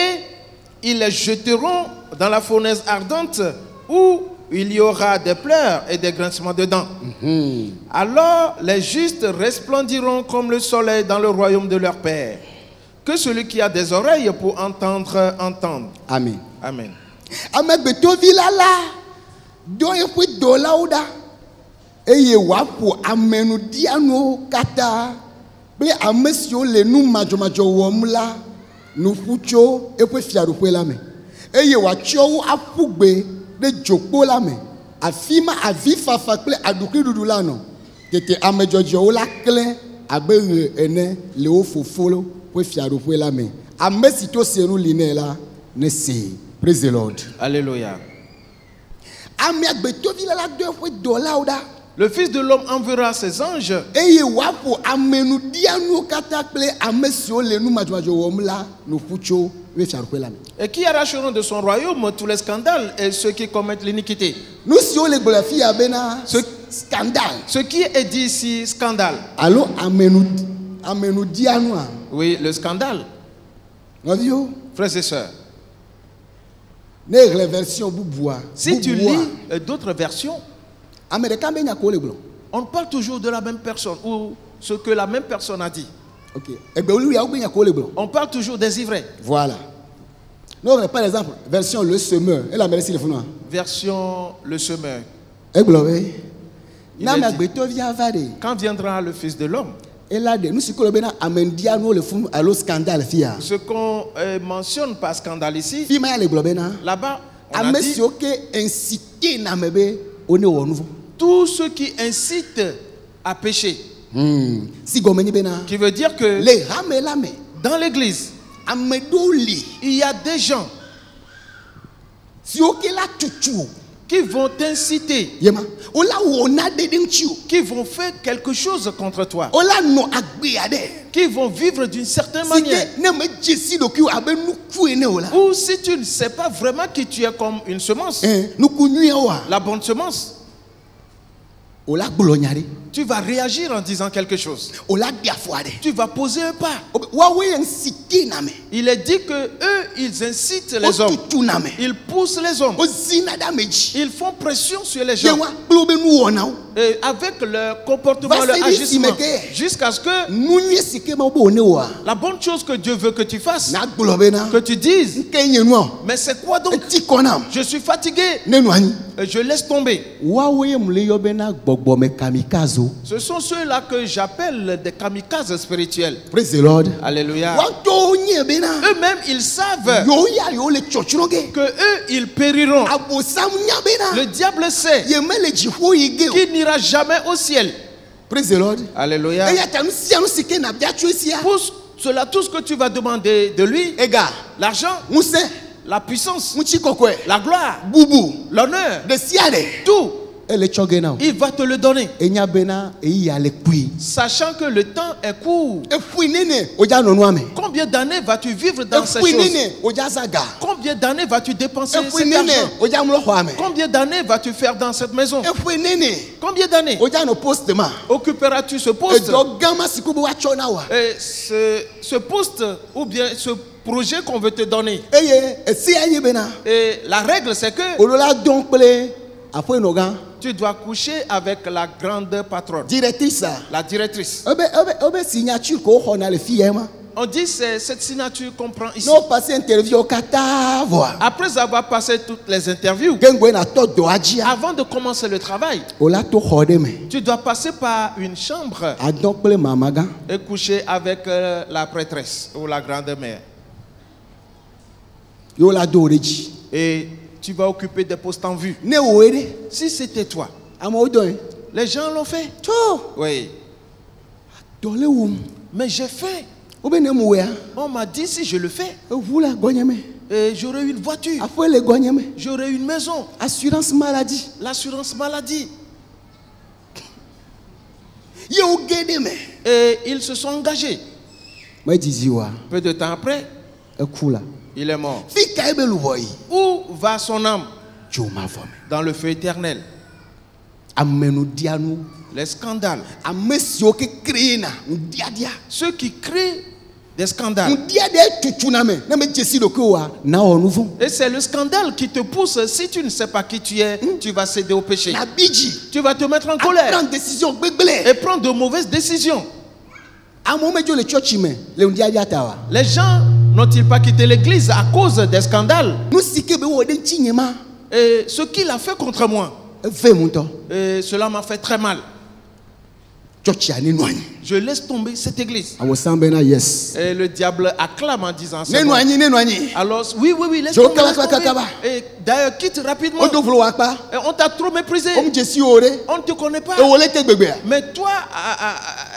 ils les jeteront dans la fournaise ardente où il y aura des pleurs et des grincements de dents. Alors les justes resplendiront comme le soleil dans le royaume de leur Père. Que celui qui a des oreilles pour entendre, entende.
amen
Amen.
amegbetɔvi la dɔ eƒe dɔlawo ɖa eye wòaƒo amenudianuwo katã kple ame siwo le nu madzɔmadzɔ wɔm la nu ƒu tso eƒe fiaɖuƒe la me eye wòatsɔ wo aƒu gbe ɖe dzokpo la me afi ma avifafa kple aɖukliɖuɖu la nɔ tete ame dzɔdzɔewo la klẽ abe ɣe ene le wo fofo ƒe fiaɖuƒe la me ame si to se nu li nɛ la ne see praise the lord
Alléluia.
ame agbetɔvi la dɔ eƒe dɔlawo ɖa
Le Fils de l'homme enverra ses anges
eye wòaƒo amenudianuwo katã kple ame siwo le nu madzɔmadzɔ wɔm la nu ƒu tso eƒe fiaɖuƒe la me
et qui arracheront de son royaume tous les scandales et ceux qui commettent l'iniquité.
nu siwo le gblɔ le afi ya bena scandale
Ce qui est dit ici, scandale.
alo amenudianua
Oui, le scandale.
nɔviwo
Frères et sœurs,
ne ɣle version bubua
si tu lis d'autres versions,
ame ɖeka be nya ko le gblɔ
on parle toujours de la même personne ou ce que la même personne a dit.
ok egbewuliwuliawo be nya ko le gblɔ
On parle toujours des ivraies.
voilà ne ɣle par exemple version le semeur ele ame ɖe si le funua
Version le semeur.
egblɔ be
Il
na
a
ame
dit,
agbetɔvia va ɖe
quand viendra le Fils de l'homme,
ela ɖe nu si ko le bena amenudianuwo le funu alo scandale fia
ce qu'on mentionne par scandale ici,
fi ma ya le gblɔ bena
là-bas, on a
ame
dit
siwo ke incite na me be wo ne wɔ nu vɔ
tous ceux qui incitent à pécher.
si gɔme nyi bena
Qui veut dire que
le hame la me
dans l'église,
ame ɖewo li
il y a des gens
siwo ke la tutu
qui vont t'inciter,
yema ola wona de ntio
qui vont faire quelque chose contre toi,
ola no agbe ade
qui vont vivre d'une certaine manière.
ne me jesi do ki abenu kuene ola
Ou si tu ne sais pas vraiment qui tu es comme une semence,
nu kunyua wa
la bonne semence,
ola glonyare
tu vas réagir en disant quelque chose.
ola diafoade
Tu vas poser un pas.
wa we nsiti na me
Il est dit que eux, ils incitent les hommes.
tutu na me
Ils poussent les hommes.
o zina da meji
Ils font pression sur les gens.
yewa globe nu wona
Et avec leur comportement,
Va
leur
se dire
agissement,
si meke.
jusqu'à ce que
nunye sike ma bo ne wa
la bonne chose que Dieu veut que tu fasses,
na globe na
que tu dises,
kenye nu
mais c'est quoi donc?
ti konam
Je suis fatigué.
ne nu anyi
Et je laisse tomber.
wa we mle yo be na gbogbo me kamikazo
Ce sont ceux-là que j'appelle des kamikazes spirituels.
praise the lord
Alléluia.
wa to nye be na
Eux-mêmes, ils savent
yo ya yo le chochroge
que eux, ils périront.
abosam nya be na
Le diable sait
ye mele jiho yige
qu'il n'ira jamais au ciel.
praise the lord
Alléluia.
eya tanu sianu sike na bia chuesia
Pour cela, tout ce que tu vas demander de lui,
ega
l'argent,
muse
la puissance,
muchi kokwe
la gloire,
bubu
l'honneur,
de siade
tout,
ele choge na
il va te le donner.
enya bena eyi ya le kui
Sachant que le temps est court.
e fui nene oja nonu ame
Combien d'années vas-tu vivre
e
dans ces
fui
choses?
nene oja zaga
Combien d'années vas-tu dépenser
e fui
cet
nene
argent?
oja mlo ho ame
Combien d'années vas-tu faire dans cette maison?
e fui nene
Combien d'années
oja no post ma
occuperas-tu ce
e
poste?
do gama sikubu wa chona wa
Et ce poste ou bien ce projet qu'on veut te donner.
eye e si anyi bena
Et la règle, c'est que
olola don pele afo enogan
tu dois coucher avec la grande patronne,
directrice
la directrice.
obe signature ko ho na le fie ma
On dit c'est cette signature qu'on prend ici.
no passe interview kata voa
Après avoir passé toutes les interviews,
gengwe na to do ajia
avant de commencer le travail,
ola to ho de me
tu dois passer par une chambre
adon pele mamaga
et coucher avec la prêtresse ou la grande-mère.
yo la do reji
Et tu vas occuper des postes en vue.
ne wo ere
Si c'était toi,
amo do
les gens l'ont fait.
to
Oui.
do le wum
Mais j'ai fait.
obe ne mu wea
On m'a dit si je le fais,
vula gonyeme
et j'aurai une voiture,
afo le gonyeme
j'aurai une maison,
assurance maladie
l'assurance maladie.
yo gede me
Et ils se sont engagés.
ma dizi wa
Peu de temps après,
e kula
il est mort.
fika ebe lu boy
Où va son âme?
jo ma fome
Dans le feu éternel.
amenu dianu
Les scandales.
amesio ke krena ndiadia
Ceux qui créent des scandales.
ndiadia tutuna me na me jesi do ko wa na onu fun
Et c'est le scandale qui te pousse. Si tu ne sais pas qui tu es, tu vas céder au péché.
na biji
Tu vas te mettre en colère
prendre décision gbegbele
et prendre de mauvaises décisions.
amo mejo le church me le ndiadia tawa
Les gens n'ont-ils pas quitté l'église à cause des scandales?
no sike be wo de chinyema
Et ce qu'il a fait contre moi,
ve munto
et cela m'a fait très mal.
church ya ni noani
Je laisse tomber cette église.
awo sambe na yes
Et le diable acclame en disant
ne
c'est bon.
noani ne noani
Alors, oui, laisse
Je
tomber.
kaba,
Laisse tomber.
kaba.
Et d'ailleurs, quitte rapidement.
o do vlo wa pa
Et on t'a trop méprisé.
o jesi ore
On ne te connaît pas.
e wo le te gbegbe
Mais toi,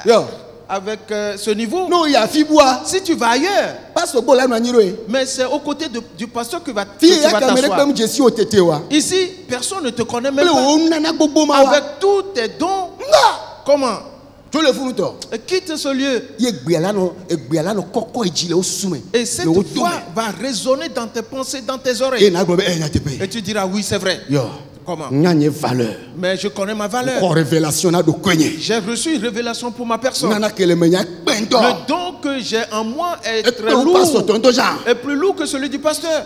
yo
avec ce niveau,
no ya fibua
si tu vas ailleurs,
pastor bo la noani ro e
mais c'est aux côtés du pasteur que
fi
tu
ya
vas
kamere
t'asseoir.
pem jesi o tete wa
Ici, personne ne te connaît même
le
pas.
o nana gbogbo ma wa
Avec tous tes dons,
nga
comment?
to le funu to
Et quitte ce lieu.
ye gbeala no koko ejile o sume
Et cette
le o
voix
dome
va résonner dans tes pensées, dans tes
e
oreilles.
na gbo be e nya tepe
Et tu diras, oui, c'est vrai.
yo
Comment?
nyanye valeur
Mais je connais ma valeur.
ko révélation na do kwenye
J'ai reçu une révélation pour ma personne.
nana kele menya kpento
Le don que j'ai en moi est
e
très
pe o pastor
lourd.
tonto jan
Est plus lourd que celui du pasteur.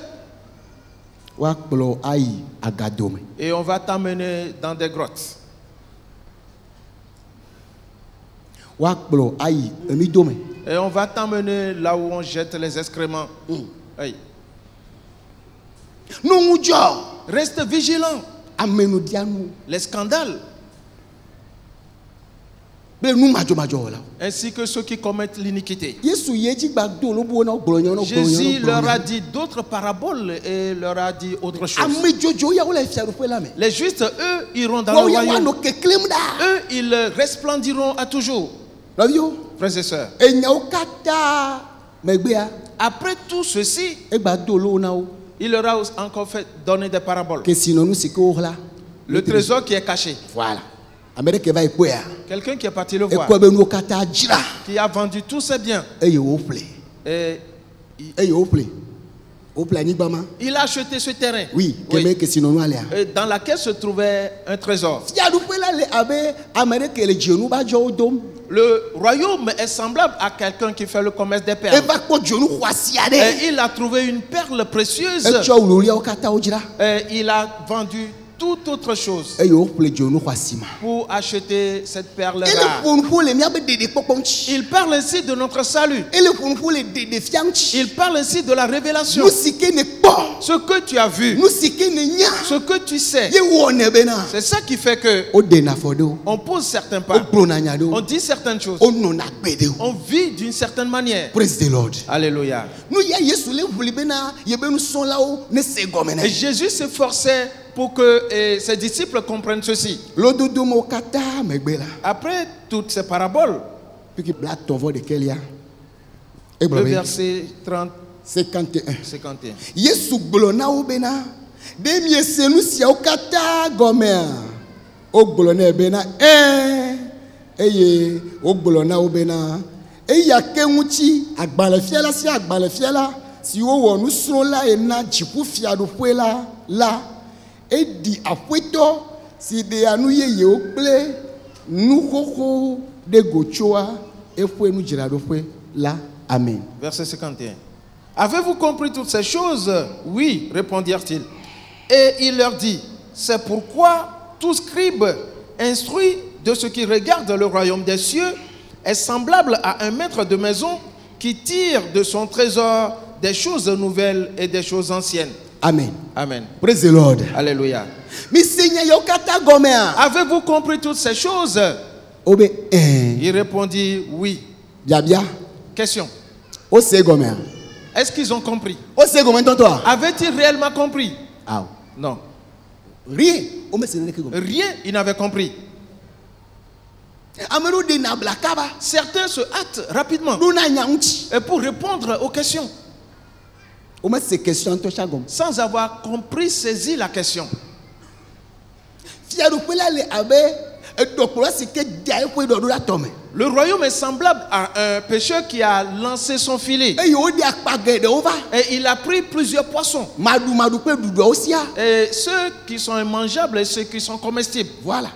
wa kplo ayi agadome
Et on va t'amener dans des grottes.
wa kplo ayi emidome
Et on va t'emmener là où on jette les excréments. Hey.
no ngujo
Reste vigilant.
amenu dianu
Les scandales,
be nu majo la
ainsi que ceux qui commettent l'iniquité.
yesu yeji gba do lo bo na gbronyo no
Jésus leur a
gbronyo
dit d'autres paraboles et leur a dit autre chose.
amejojo ya wo le fiaru pe la me
Les justes, eux, iront dans
wo
le
ya wa
royaume.
no keklem da
Eux, ils resplendiront à toujours.
ravio
Frères et sœurs,
enyawo kata megbea
après tout ceci,
e gba do lo na wo
Il leur a encore fait donner des paraboles.
que sinon nous c'est que là.
Le trésor qui est caché.
Voilà. Amérique va y quoi?
Quelqu'un qui est parti le
Et
voir,
quoi ben nous kata jira.
qui a vendu tous ses biens.
Et yo plaît.
Et
Et yo plaît. Au planning bama.
il a acheté ce terrain.
Oui,
Oui.
que sinon nous aller.
Et dans laquelle se trouvait un trésor.
Il y a du peu là les abe Amérique les genoux ba jo dom.
Le royaume est semblable à quelqu'un qui fait le commerce des
Et
perles.
va ko genou kwasiade.
Et il a trouvé une perle précieuse.
Et tu as oulori au kata ojira.
Et il a vendu toute autre chose
Et yo plaît genou kwasima.
pour acheter cette perle
Et le
rare.
pour les miabe de poponchi.
Il parle ainsi de notre salut.
Et le pour les de fianchi.
Il parle ainsi de la révélation.
Nous sike ne pas.
Ce que tu as vu,
Nous sike ne nya.
ce que tu sais,
Ye wone bena.
c'est ça qui fait que
O de na fodo.
on pose certains
O
pas,
plonanya do.
on dit certaines choses,
O no na gbede.
on vit d'une certaine manière.
Praise the Lord.
Alléluia.
Nous ya Yesu le vuli bena ye benu son là-haut ne se gomene.
Et Jésus s'efforçait pour que ses disciples comprennent ceci.
Lododo mo kata megbela.
Après toutes ces paraboles,
Puis qui blague ton voix de quel ya? Et
le
bravo.
verset 30,
51.
51.
Yesu gbolona o bena. De mi esenu si o kata gomea. O gbolona bena eye o gbolona o bena. Eya kenguchi agbale fiela si o wo nu sro la ena jipu fiado puela la e di apueto si de anu ye o ple nu koko de gochoa e fue nu jirado fue la. Amen.
Verset 51. Avez-vous compris toutes ces choses? Oui, répondirent-ils. Et il leur dit, c'est pourquoi tout scribe instruit de ce qui regarde le royaume des cieux est semblable à un maître de maison qui tire de son trésor des choses nouvelles et des choses anciennes.
Amen.
Amen.
Praise the Lord.
Alléluia.
Mi seigneur yo kata gomea.
Avez-vous compris toutes ces choses?
Obe
Il répondit, oui.
Diabia.
Question.
O se gomea.
Est-ce qu'ils ont compris?
O se gomea toi.
Avaient-ils réellement compris?
Ah.
Non.
Rien. O me seigneur ke gomea.
Rien, ils n'avaient compris.
Amero de na blakaba.
Certains se hâtent rapidement
Luna nyanchi.
et pour répondre aux questions
O me se question to chagom.
sans avoir compris, saisi la question.
Fiaru pela le abe e dokoro se ke dia e po do la tome.
Le royaume est semblable à un pêcheur qui a lancé son filet
E yo di akpage de ova.
et il a pris plusieurs poissons.
Madu pe dudu aussi.
Et ceux qui sont immangeables et ceux qui sont comestibles.
Voilà.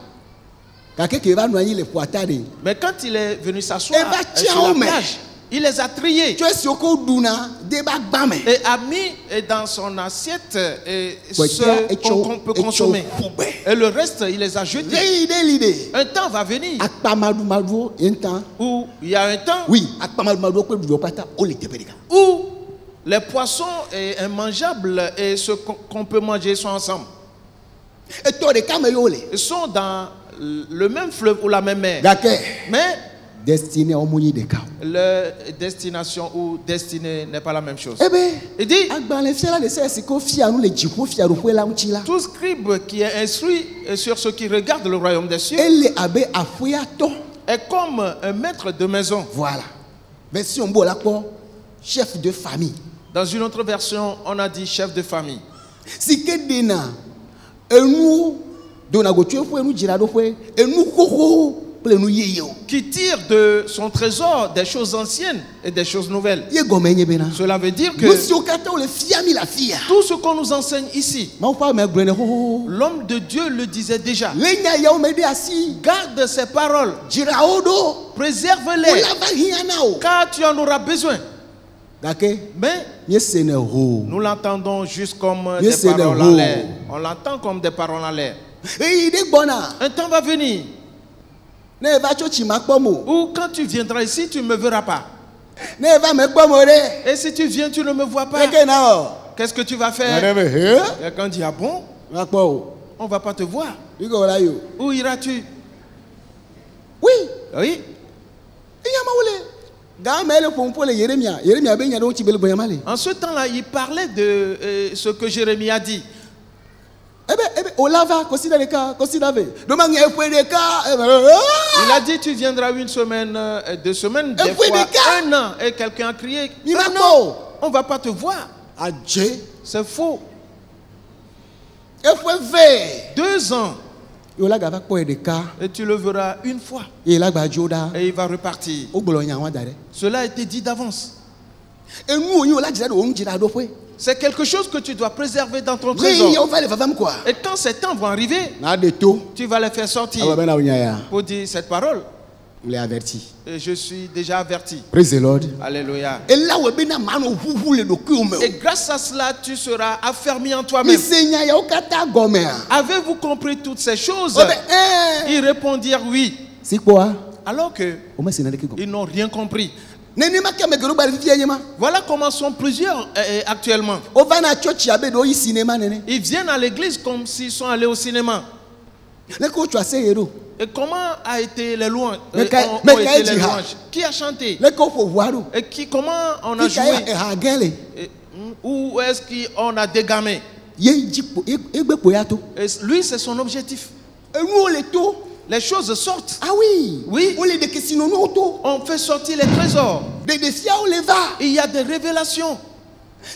Kake ke va noyer les poitades.
Mais quand il est venu s'asseoir
Eh ben, tiens,
sur la
homme.
plage, il les a triés
Tu es soko duna de ba gbame.
et a mis dans son assiette
Ouais,
ce
tiens,
qu'on peut consommer. Et le reste, il les a jetés.
L'idée.
Un temps va venir
Akpa madu un temps.
où il y a un temps
Oui, akpa madu pe dudu pata o le tepelika.
où les poissons immangeables et ce qu'on peut manger sont ensemble.
Et toi de kame yo le.
Ils sont dans le même fleuve ou la même mer.
Dake.
Mais
Destiné au mouni de ka.
leur destination ou destinée n'est pas la même chose.
Eh ben,
Il dit,
agba le fiala de c'est ko fia nous le jipo fia ro la unchila.
tout scribe qui est instruit sur ce qui regarde le royaume des cieux
Elle abe afuya to.
est comme un maître de maison.
Voilà. Version bo la ko chef de famille.
Dans une autre version, on a dit chef de famille.
Si ke dena enu dona go tu fo enu jira do fo enu koko ple nu yeyo.
Qui tire de son trésor des choses anciennes et des choses nouvelles.
Ye gomenye bena.
Cela veut dire que
Monsieur kata o le fia mi la fia.
tout ce qu'on nous enseigne ici,
Ma pa me grene ho.
l'homme de Dieu le disait déjà.
Lenya ya o me de asi.
Garde ces paroles,
Jira odo.
préserve-les,
Ola ba hiana o.
car tu en auras besoin.
Dake.
Mais
Ye sene ho.
nous l'entendons juste comme
Yes,
des
c'est
paroles
le
en
haut.
l'air. On l'entend comme des paroles en l'air.
E de bona.
Un temps va venir
Ne va cho chima kpomo.
où quand tu viendras ici, tu ne me verras pas.
Ne va me kpomo re.
Et si tu viens, tu ne me vois pas.
Eke na o.
Qu'est-ce que tu vas faire?
Madame he.
Quelqu'un dit, ah bon,
Va kpo.
on ne va pas te voir.
Iko la yo.
Où iras-tu?
Oui.
Oui.
Iya ma wole. Ga me le pompo le Yeremia. Yeremia be nya do chi bele boyamale.
En ce temps-là, il parlait de ce que Jérémie a dit.
Ebe olava consider le cas, consider ve. Do ma nge fwe de ka.
Il a dit, tu viendras une semaine, 2 semaines, des
Et puis
fois
des cas.
1 an. Et quelqu'un a crié,
Il
ah
va
non, on ne va pas te voir.
adze
C'est faux.
efue ve
2 ans
yo la gava kpɔ yi ɖeka
et tu le verras une fois
eye la gba dzo ɖa
et il va repartir.
wo gblɔ nya wa da ɖe
Cela a été dit d'avance.
enu wonyi wo la dzra ɖe wo ŋu dzra ɖo ƒe
C'est quelque chose que tu dois préserver dans ton
ne
trésor.
yawo va le vavam koa
Et quand ces temps vont arriver,
na ɖe to
tu vas les faire sortir
alo bena wo nya ya
pour dire cette parole.
le averti
Et je suis déjà averti.
praise the lord
Alléluia.
ela wo bena manɔ ʋuʋu le ɖokuiwo me
Et grâce à cela, tu seras affermi en
o
toi-même.
mise nya yawo katã gɔmea
Avez-vous compris toutes ces choses?
o be
Ils répondirent oui.
si kpɔa
Alors que
o me se na ɖeke gɔme
ils n'ont rien compris.
nenema ke ame geɖewo gba le fifia nye ma
Voilà comment sont plusieurs actuellement.
o va na tsɔtsi abe ɖe wo yi sinema nene
Ils viennent à l'église comme s'ils sont allés au cinéma.
leke wo tso aseye ɖo
Et comment a été les louanges?
Mais
ont
mais
été les
Kaïdji ha.
louanges? Qui a chanté?
leke wo ƒo ʋua ɖo
Et comment on a
fika
joué?
ya eha gã le
Et, où est-ce qu'on a dégamé?
ye dzi kpo egbe kpo ya to
Et lui, c'est son objectif.
enuwo le to
Les choses sortent.
ah oui
Oui.
wo le ɖekesinonuwo to
On fait sortir les trésors.
ɖeɖefiawo le va
Il y a des révélations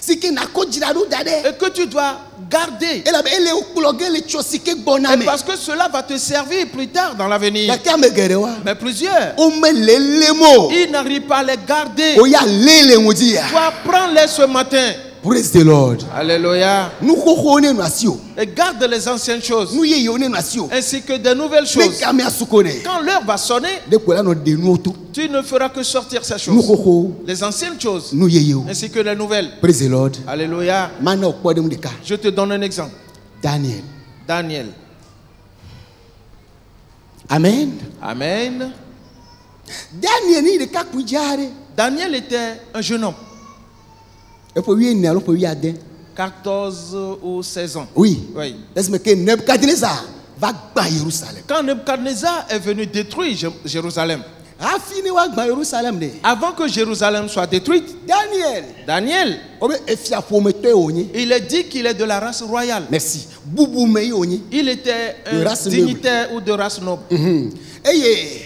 si ke nakɔ dzra ɖo da ɖe
et que tu dois garder.
elabe ele wo kplɔ ge le tsɔ si ke gbɔna
Et
me
parce que cela va te servir plus tard dans l'avenir.
gake ame geɖewoa
Mais plusieurs,
wo mele lem o
ils n'arrivent pas à les garder.
o ya lé le ŋu ya
Toi, prends-les ce matin.
praise the lord
Alléluia.
nu xoxowo ne nu asi o
Et garde les anciennes choses
nu yeyewo ne nu asi o
ainsi que de nouvelles
ne
choses.
game asuko ne
Quand l'heure va sonner,
de ko la nɔ de nuwo to
tu ne feras que sortir ces
nu
choses.
xoxowo
Les anciennes choses
nu yeyewo
ainsi que les nouvelles.
praise the lord
Alléluia.
mana o kpɔ ɖe ŋu ɖeka
Je te donne un exemple.
daniel
Daniel.
amen
Amen.
daniel ni ɖeka kui dza ɖe
Daniel était un jeune homme,
eƒe wuiene alo ƒe wuiade
14 ou 16 ans.
oui
Oui.
esime ke nebukadnezar va gbã yerusalem
Quand Nebuchadnezzar est venu détruire Jérusalem,
hafi ne woagbã yerusalem ɖe
avant que Jérusalem soit détruite,
daniel
Daniel,
wo be efia ƒometɔe wònye
il est dit qu'il est de la race royale.
merci bubume ye wònye
Il était
De
un
race noble.
dignitaire ou de race noble.
eye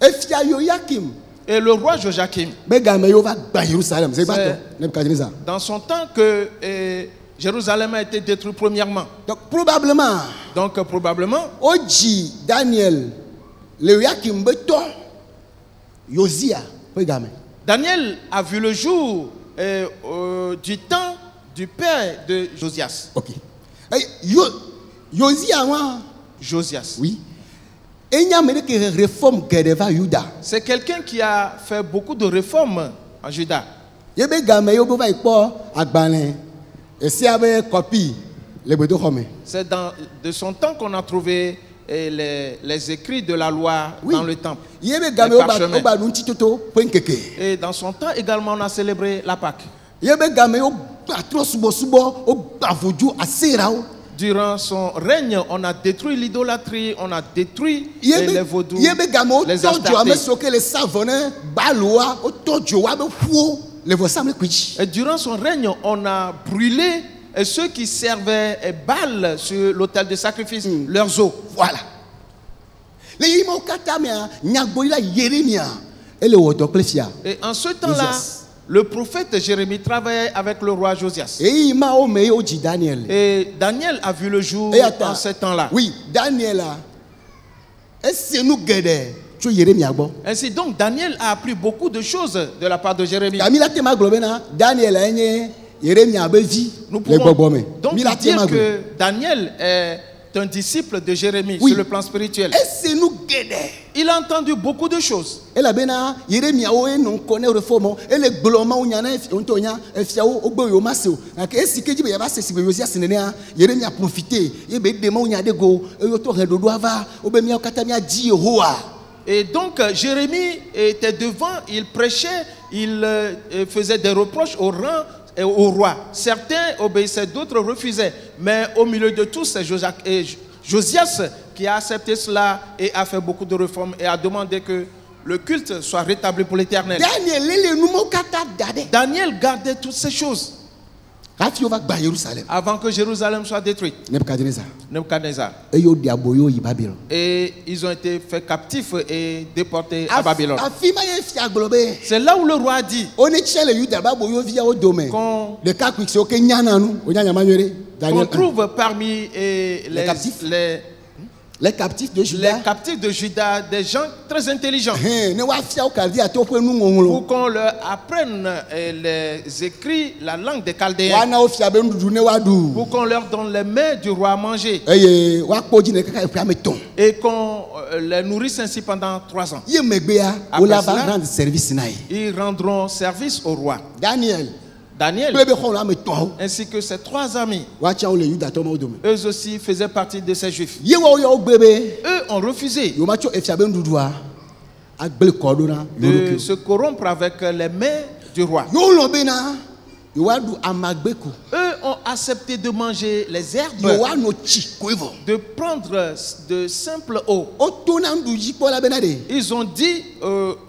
efia yoyakim
Et le roi Joachim,
be game yewo va gbã yerusalem c'est gbatɔ nebukadnezar
dans son temps que Jérusalem a été détruit premièrement.
donc probablement
Donc probablement,
wodzi daniel le yoyakim be tɔ yosia ƒe game
Daniel a vu le jour du temps du père de Josias.
ok yosia wa
Josias.
oui enya ame ɖe ke réforme geɖe va yuda
C'est quelqu'un qui a fait beaucoup de réformes en Juda.
ye be game yewo be va yi kpɔ agbalẽ esia be kɔpi le gbedoxɔ me
C'est de son temps qu'on a trouvé les écrits de la loi
oui
dans le temple.
ye be game
Les parchemins.
woba nu ŋutitoto ƒe ŋkeke
Et dans son temps également, on a célébré la Pâque.
ye be game yewo atrɔ subɔsubɔ wogbã vodzu aserawo
Durant son règne, on a détruit l'idolâtrie, on a détruit
ye
les
be
vaudous,
ye be game
les
wotɔ dzo ame
astartés.
siwo ke le sa vɔ ne baloa wotɔ dzo wa be ƒuwo le vɔsamlekpui dzi
Et durant son règne, on a brûlé ceux qui servaient Baal sur l'autel de sacrifice, leurs os.
voilà le yi mawo katã mea nyagblɔɖila yeremia ele wɔ dɔ kple fia
Et en ce temps-là,
Josias.
le prophète Jérémie travaillait avec le roi Josias.
eyi mawo me ye wodzi daniel
Et Daniel a vu le jour
eya ta
en ce temps-là.
oui daniel a ese nu geɖe tso yeremia gbɔ
Ainsi donc, Daniel a appris beaucoup de choses de la part de Jérémie.
gami la te ma gblɔ bena daniel enye yeremia be vi
Nous
le gbɔgbɔ
pouvons
me
donc
mi la te
dire
ma gblɔ
que Daniel est un disciple de Jérémie
Oui.
sur le plan spirituel.
ese nu geɖe
Il a entendu beaucoup de choses.
elabena yeremiawo enɔ ŋkɔ ne reformɔ ele gblɔ mawo nya ne ŋutɔ nya efiawo wogbe yewo ma se o gake esi ke dzi be yava se si be yosia si nenea yeremia profite ye be ɖe mawo nya ɖe go eye wotɔ he ɖoɖoa va wobe míawo katã míadzi yehowa
Et donc, Jérémie était devant, il prêchait, il faisait des reproches au rang et au roi. Certains obéissaient, d'autres refusaient. Mais au milieu de tous, c'est Josias qui a accepté cela et a fait beaucoup de réformes et a demandé que le culte soit rétabli pour l'Éternel.
daniel ele nu mawo katã da ɖe
Daniel gardait toutes ces choses.
Quand on va à Jérusalem,
avant que Jérusalem soit détruite. Nebuchadnezzar. Et ils ont été faits captifs et déportés à Babylone. C'est là où le roi a dit qu'on trouve parmi
les captifs de
Juda, des gens très intelligents. Pour qu'on leur apprenne les écrits, la langue des Chaldéens. Pour qu'on leur donne les mets du roi à manger. Et qu'on les nourrisse ainsi pendant 3 ans. Après cela, ils rendront service au roi. Daniel, ainsi que ses 3 amis, eux aussi faisaient partie de ces juifs. Eux ont refusé de se corrompre avec les mets du roi. Eux ont accepté de manger les herbes, de prendre de simples eaux. Ils ont dit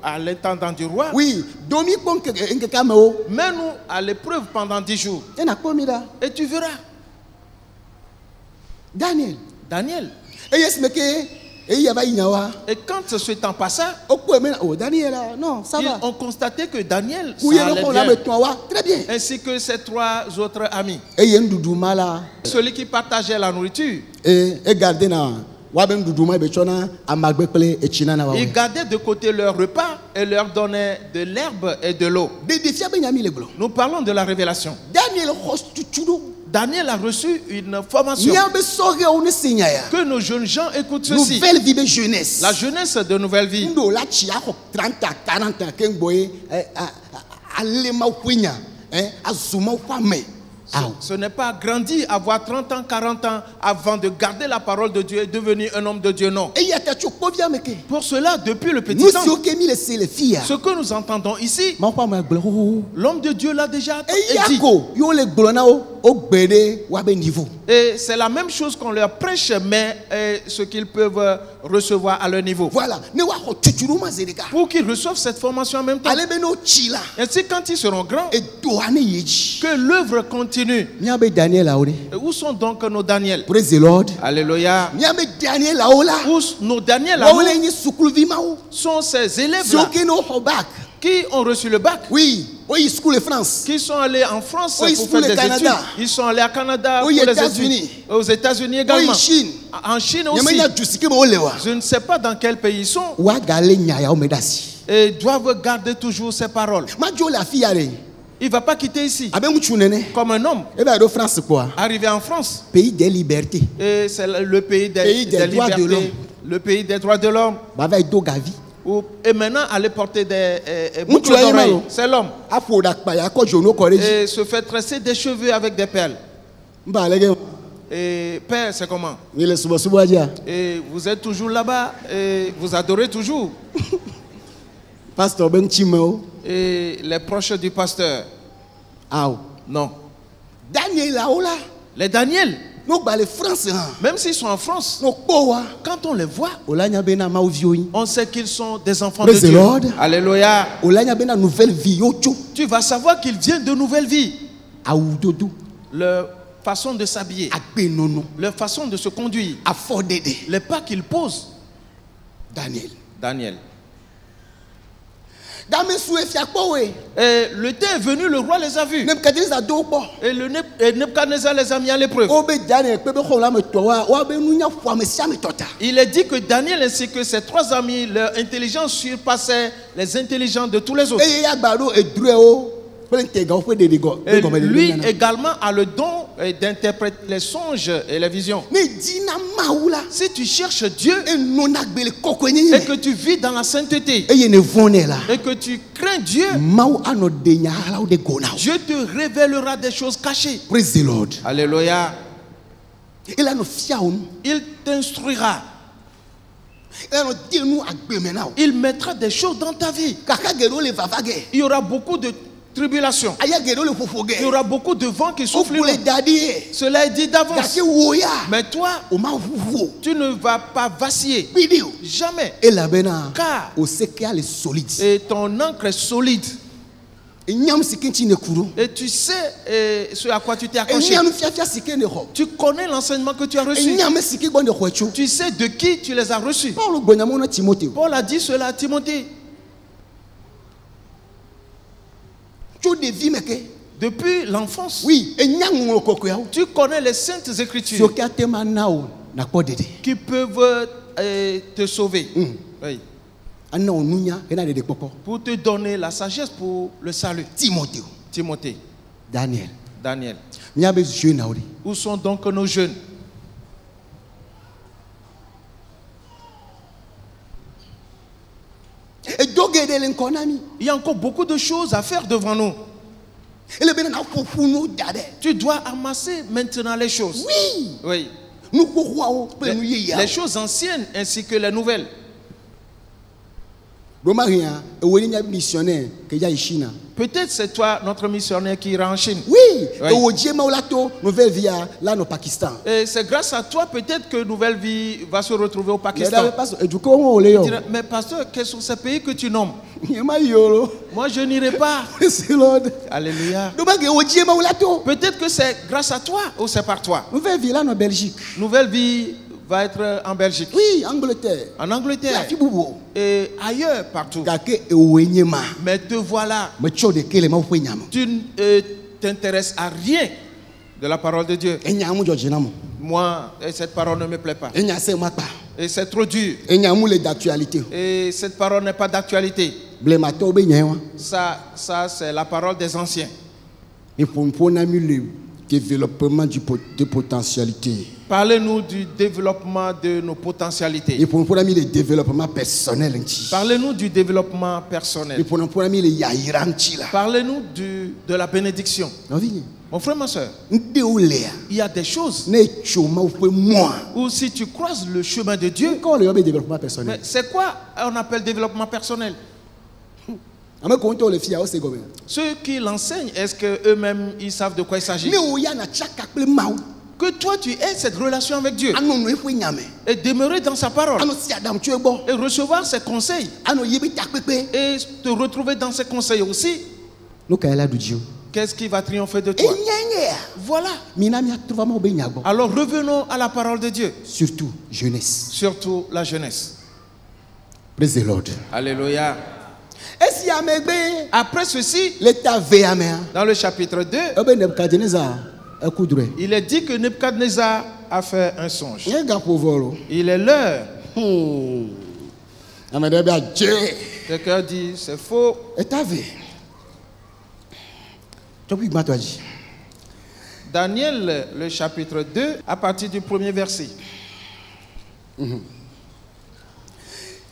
à l'intendant du roi, mets-nous à l'épreuve pendant 10 jours. Et tu verras. Daniel. Et quand ce temps passa, ils ont constaté que Daniel allait bien, ainsi que ses 3 autres amis. Celui qui partageait la nourriture, il gardait de côté leur repas et leur donnait de l'herbe et de l'eau. Nous parlons de la révélation. Daniel a reçu une formation. Que nos jeunes gens écoutent ceci.
Nouvelle vie de jeunesse.
La jeunesse de nouvelle vie. Ce n'est pas grandir, avoir 30 ans, 40 ans avant de garder la parole de Dieu et devenir un homme de Dieu, non. Pour cela, depuis le petit temps, ce que nous entendons ici, l'homme de Dieu l'a déjà dit. Et c'est la même chose qu'on leur prêche, mais ce qu'ils peuvent recevoir à leur niveau.
Voilà.
Pour qu'ils reçoivent cette formation en même temps. Ainsi, quand ils seront grands, que l'œuvre continue. Et où sont donc nos Daniel?
Praise the Lord.
Alléluia. Où nos Daniel sont ces élèves-là qui ont reçu le bac. Qui sont allés en France pour faire des études. Ils sont allés au Canada pour les études. Aux États-Unis également. En Chine aussi. Je ne sais pas dans quel pays ils sont. Et doivent garder toujours ces paroles. Il ne va pas quitter ici comme un homme. Arrivé en France.
Pays des libertés.
Et c'est le pays des libertés. Le pays des droits de l'homme. Et maintenant, aller porter des boucles d'oreilles. C'est l'homme. Et se fait tresser des cheveux avec des perles. Et père, c'est comment? Et vous êtes toujours là-bas. Et vous adorez toujours. Et les proches du pasteur. Non. Les Daniel. Même s'ils sont en France, quand on les voit, on sait qu'ils sont des enfants de Dieu. Alléluia. Tu vas savoir qu'ils viennent de nouvelle vie. Leur façon de s'habiller, leur façon de se conduire, les pas qu'ils posent. Daniel. Et le temps est venu, le roi les a vus. Et Nebuchadnezzar les a mis à l'épreuve. Il est dit que Daniel ainsi que ses 3 amis, leur intelligence surpassait les intelligences de tous les autres. Et lui également a le don d'interpréter les songes et les visions. Si tu cherches Dieu et que tu vis dans la sainteté et que tu crains Dieu, Dieu te révélera des choses cachées.
Praise the Lord.
Alléluia. Il t'instruira. Il mettra des choses dans ta vie. Il y aura beaucoup de tribulation. Il y aura beaucoup de vent qui souffle. Cela est dit d'avance. Mais toi, tu ne vas pas vaciller. Jamais. Car et ton encre est solide. Et tu sais ce à quoi tu t'es accroché. Tu connais l'enseignement que tu as reçu. Tu sais de qui tu les as reçus. Paul a dit cela à Timothée. Depuis l'enfance,
oui,
tu connais les saintes écritures qui peuvent te sauver. Oui. Pour te donner la sagesse pour le salut. Timothée. Daniel. Où sont donc nos jeunes? Il y a encore beaucoup de choses à faire devant nous. Tu dois amasser maintenant les choses. Oui. Les choses anciennes ainsi que les nouvelles. Peut-être c'est toi, notre missionnaire, qui ira en Chine.
Oui.
Et c'est grâce à toi peut-être que Nouvelle Vie va se retrouver au Pakistan. Mais pasteur, quels sont ces pays que tu nommes? Moi je n'irai pas. Alléluia. Peut-être que c'est grâce à toi ou c'est par toi. Nouvelle Vie va être en Belgique.
Oui, Angleterre.
En Angleterre. Et ailleurs, partout. Mais te voilà. Tu ne t'intéresses à rien de la parole de Dieu. Moi, cette parole ne me plaît pas. Et c'est trop dur. Et cette parole n'est pas d'actualité. Ça c'est la parole des anciens.
Développement de potentialité.
Parlez-nous du développement de nos potentialités.
Le développement personnel.
Parlez-nous du développement personnel. Parlez-nous de la bénédiction. Mon frère, ma soeur, il y a des choses où si tu croises le chemin de Dieu, c'est quoi on appelle développement personnel? Ceux qui l'enseignent, est-ce qu'eux-mêmes ils savent de quoi il s'agit? Que toi tu aies cette relation avec Dieu et demeurer dans sa parole et recevoir ses conseils et te retrouver dans ses conseils aussi. Qu'est-ce qui va triompher de toi? Voilà. Alors revenons à la parole de Dieu.
Surtout jeunesse.
Surtout la jeunesse.
Praise the Lord.
Alléluia. Après ceci, dans le chapitre 2, il est dit que Nebuchadnezzar a fait un songe. Il est l'heure. Quelqu'un dit c'est faux. Daniel, le chapitre 2, à partir du premier verset.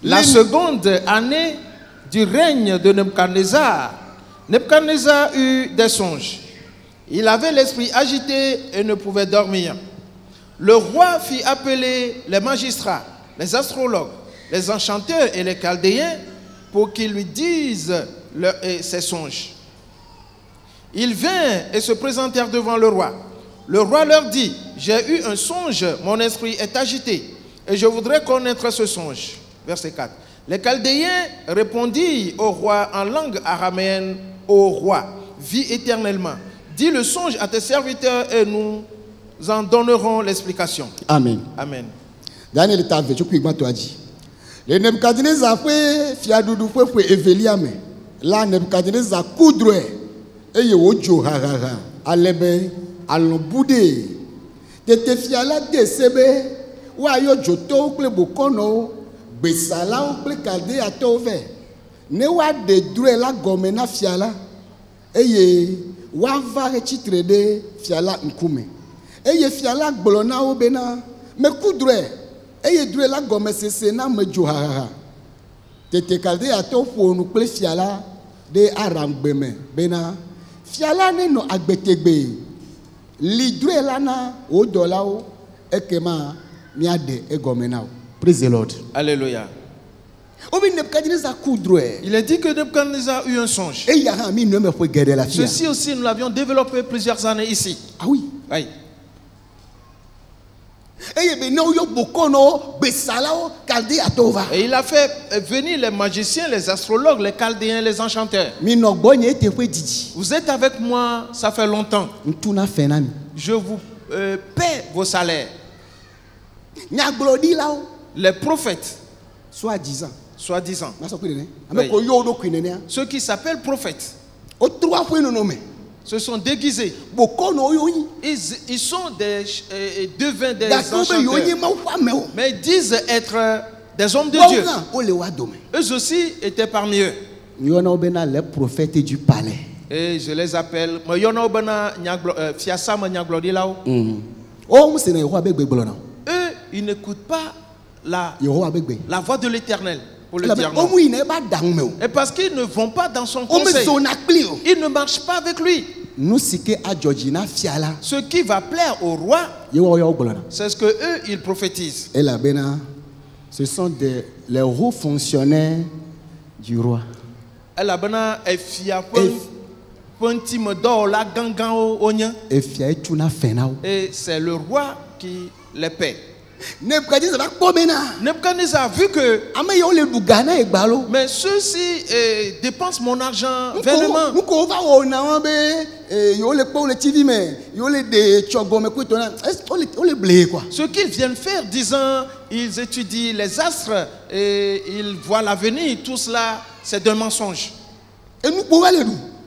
La seconde année du règne de Nebuchadnezzar, Nebuchadnezzar eut des songes. Il avait l'esprit agité et ne pouvait dormir. Le roi fit appeler les magistrats, les astrologues, les enchanteurs et les chaldéens pour qu'ils lui disent ses songes. Ils vinrent et se présentèrent devant le roi. Le roi leur dit: j'ai eu un songe, mon esprit est agité et je voudrais connaître ce songe. Verset 4. Les Chaldéens répondirent au roi en langue araméenne: Ô roi, vis éternellement. Dis le songe à tes serviteurs et nous en donnerons l'explication.
Amen.
Amen.
Daniel t'avait, tu peux toi dit. Le Nebuchadnezzar fait fiadoudou fait éveliame. Là Nebuchadnezzar coudre et yojo harara. Alebe alombude. Tete fiala de sebe wa yo joto ple bokono. Besala ple kade atove. Ne wa de drue la gomena fiala. Eye wa va retitre de fiala nkume. Eye fiala gbolona obena me coudre. Eye drue la gome sese na me johara. Tete kade atofo nu ple fiala de arangbeme bena fiala ne no agbetegbe. Li drue la na o dolao ekema miade egomena. Praise the Lord.
Alléluia.
Il
est dit que Nebuchadnezzar eut un songe. Ceci aussi, nous l'avions développé plusieurs années ici.
Ah oui.
Oui. Et il a fait venir les magiciens, les astrologues, les chaldéens, les enchanteurs. Vous êtes avec moi, ça fait longtemps. Je vous paie vos salaires. Les prophètes,
soi-disant,
oui. Ceux qui s'appellent prophètes, se sont déguisés. Ils sont des devins, des enchanteurs. Mais ils disent être des hommes de Dieu. Eux aussi étaient parmi eux.
Les prophètes du palais.
Et je les appelle. Eux, ils n'écoutent pas la voix de l'Éternel. Pour le dire non. Et parce qu'ils ne vont pas dans son conseil, ils ne marchent pas avec lui. Ce qui va plaire au roi, c'est ce que eux ils prophétisent.
Ce sont les hauts fonctionnaires du roi.
Et c'est le roi qui les paie. Nebuchadnezzar a vu que mais ceux-ci dépensent mon argent vainement. Ce qu'ils viennent faire, disant ils étudient les astres et ils voient l'avenir, tout cela c'est d'un mensonge.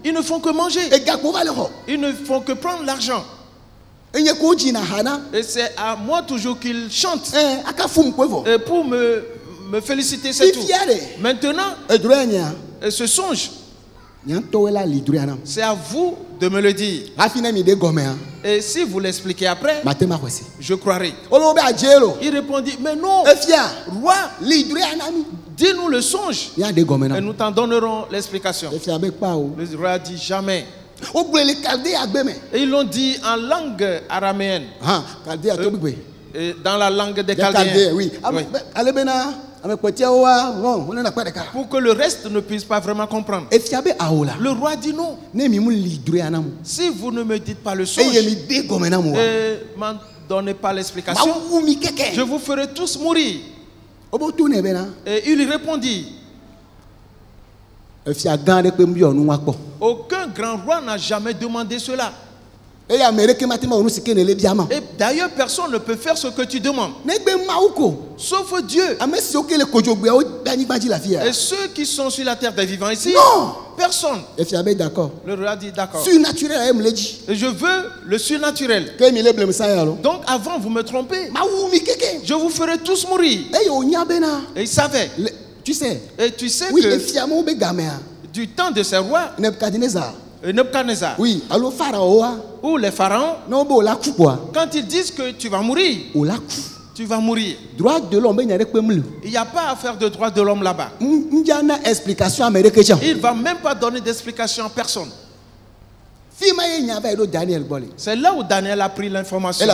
Ils ne font que manger. Ils ne font que prendre l'argent. Et c'est à moi toujours qu'ils chantent. Et pour me féliciter, c'est tout. Maintenant, ce songe, c'est à vous de me le dire. Et si vous l'expliquez après, je croirai. Il répondit, mais non, roi, dis-nous le songe et nous t'en donnerons l'explication. Le roi a dit jamais. Et ils l'ont dit en langue araméenne. Dans la langue des Chaldéens. Oui. Pour que le reste ne puisse pas vraiment comprendre. Le roi dit non. Si vous ne me dites pas le songe et ne m'en donnez pas l'explication, je vous ferai tous mourir. Et il répondit, aucun grand roi n'a jamais demandé cela. Et d'ailleurs, personne ne peut faire ce que tu demandes. Sauf Dieu. Et ceux qui sont sur la terre des vivants ici, non. Personne. Le roi dit d'accord. Et je veux le surnaturel. Donc avant, vous me trompez. Je vous ferai tous mourir. Et il savait. Et tu sais que du temps de ces rois, Nebuchadnezzar, oui, ou les pharaons, quand ils disent que tu vas mourir, tu vas mourir. Il n'y a pas à faire de droit de l'homme là-bas. Il ne va même pas donner d'explication à personne. C'est là où Daniel a pris l'information.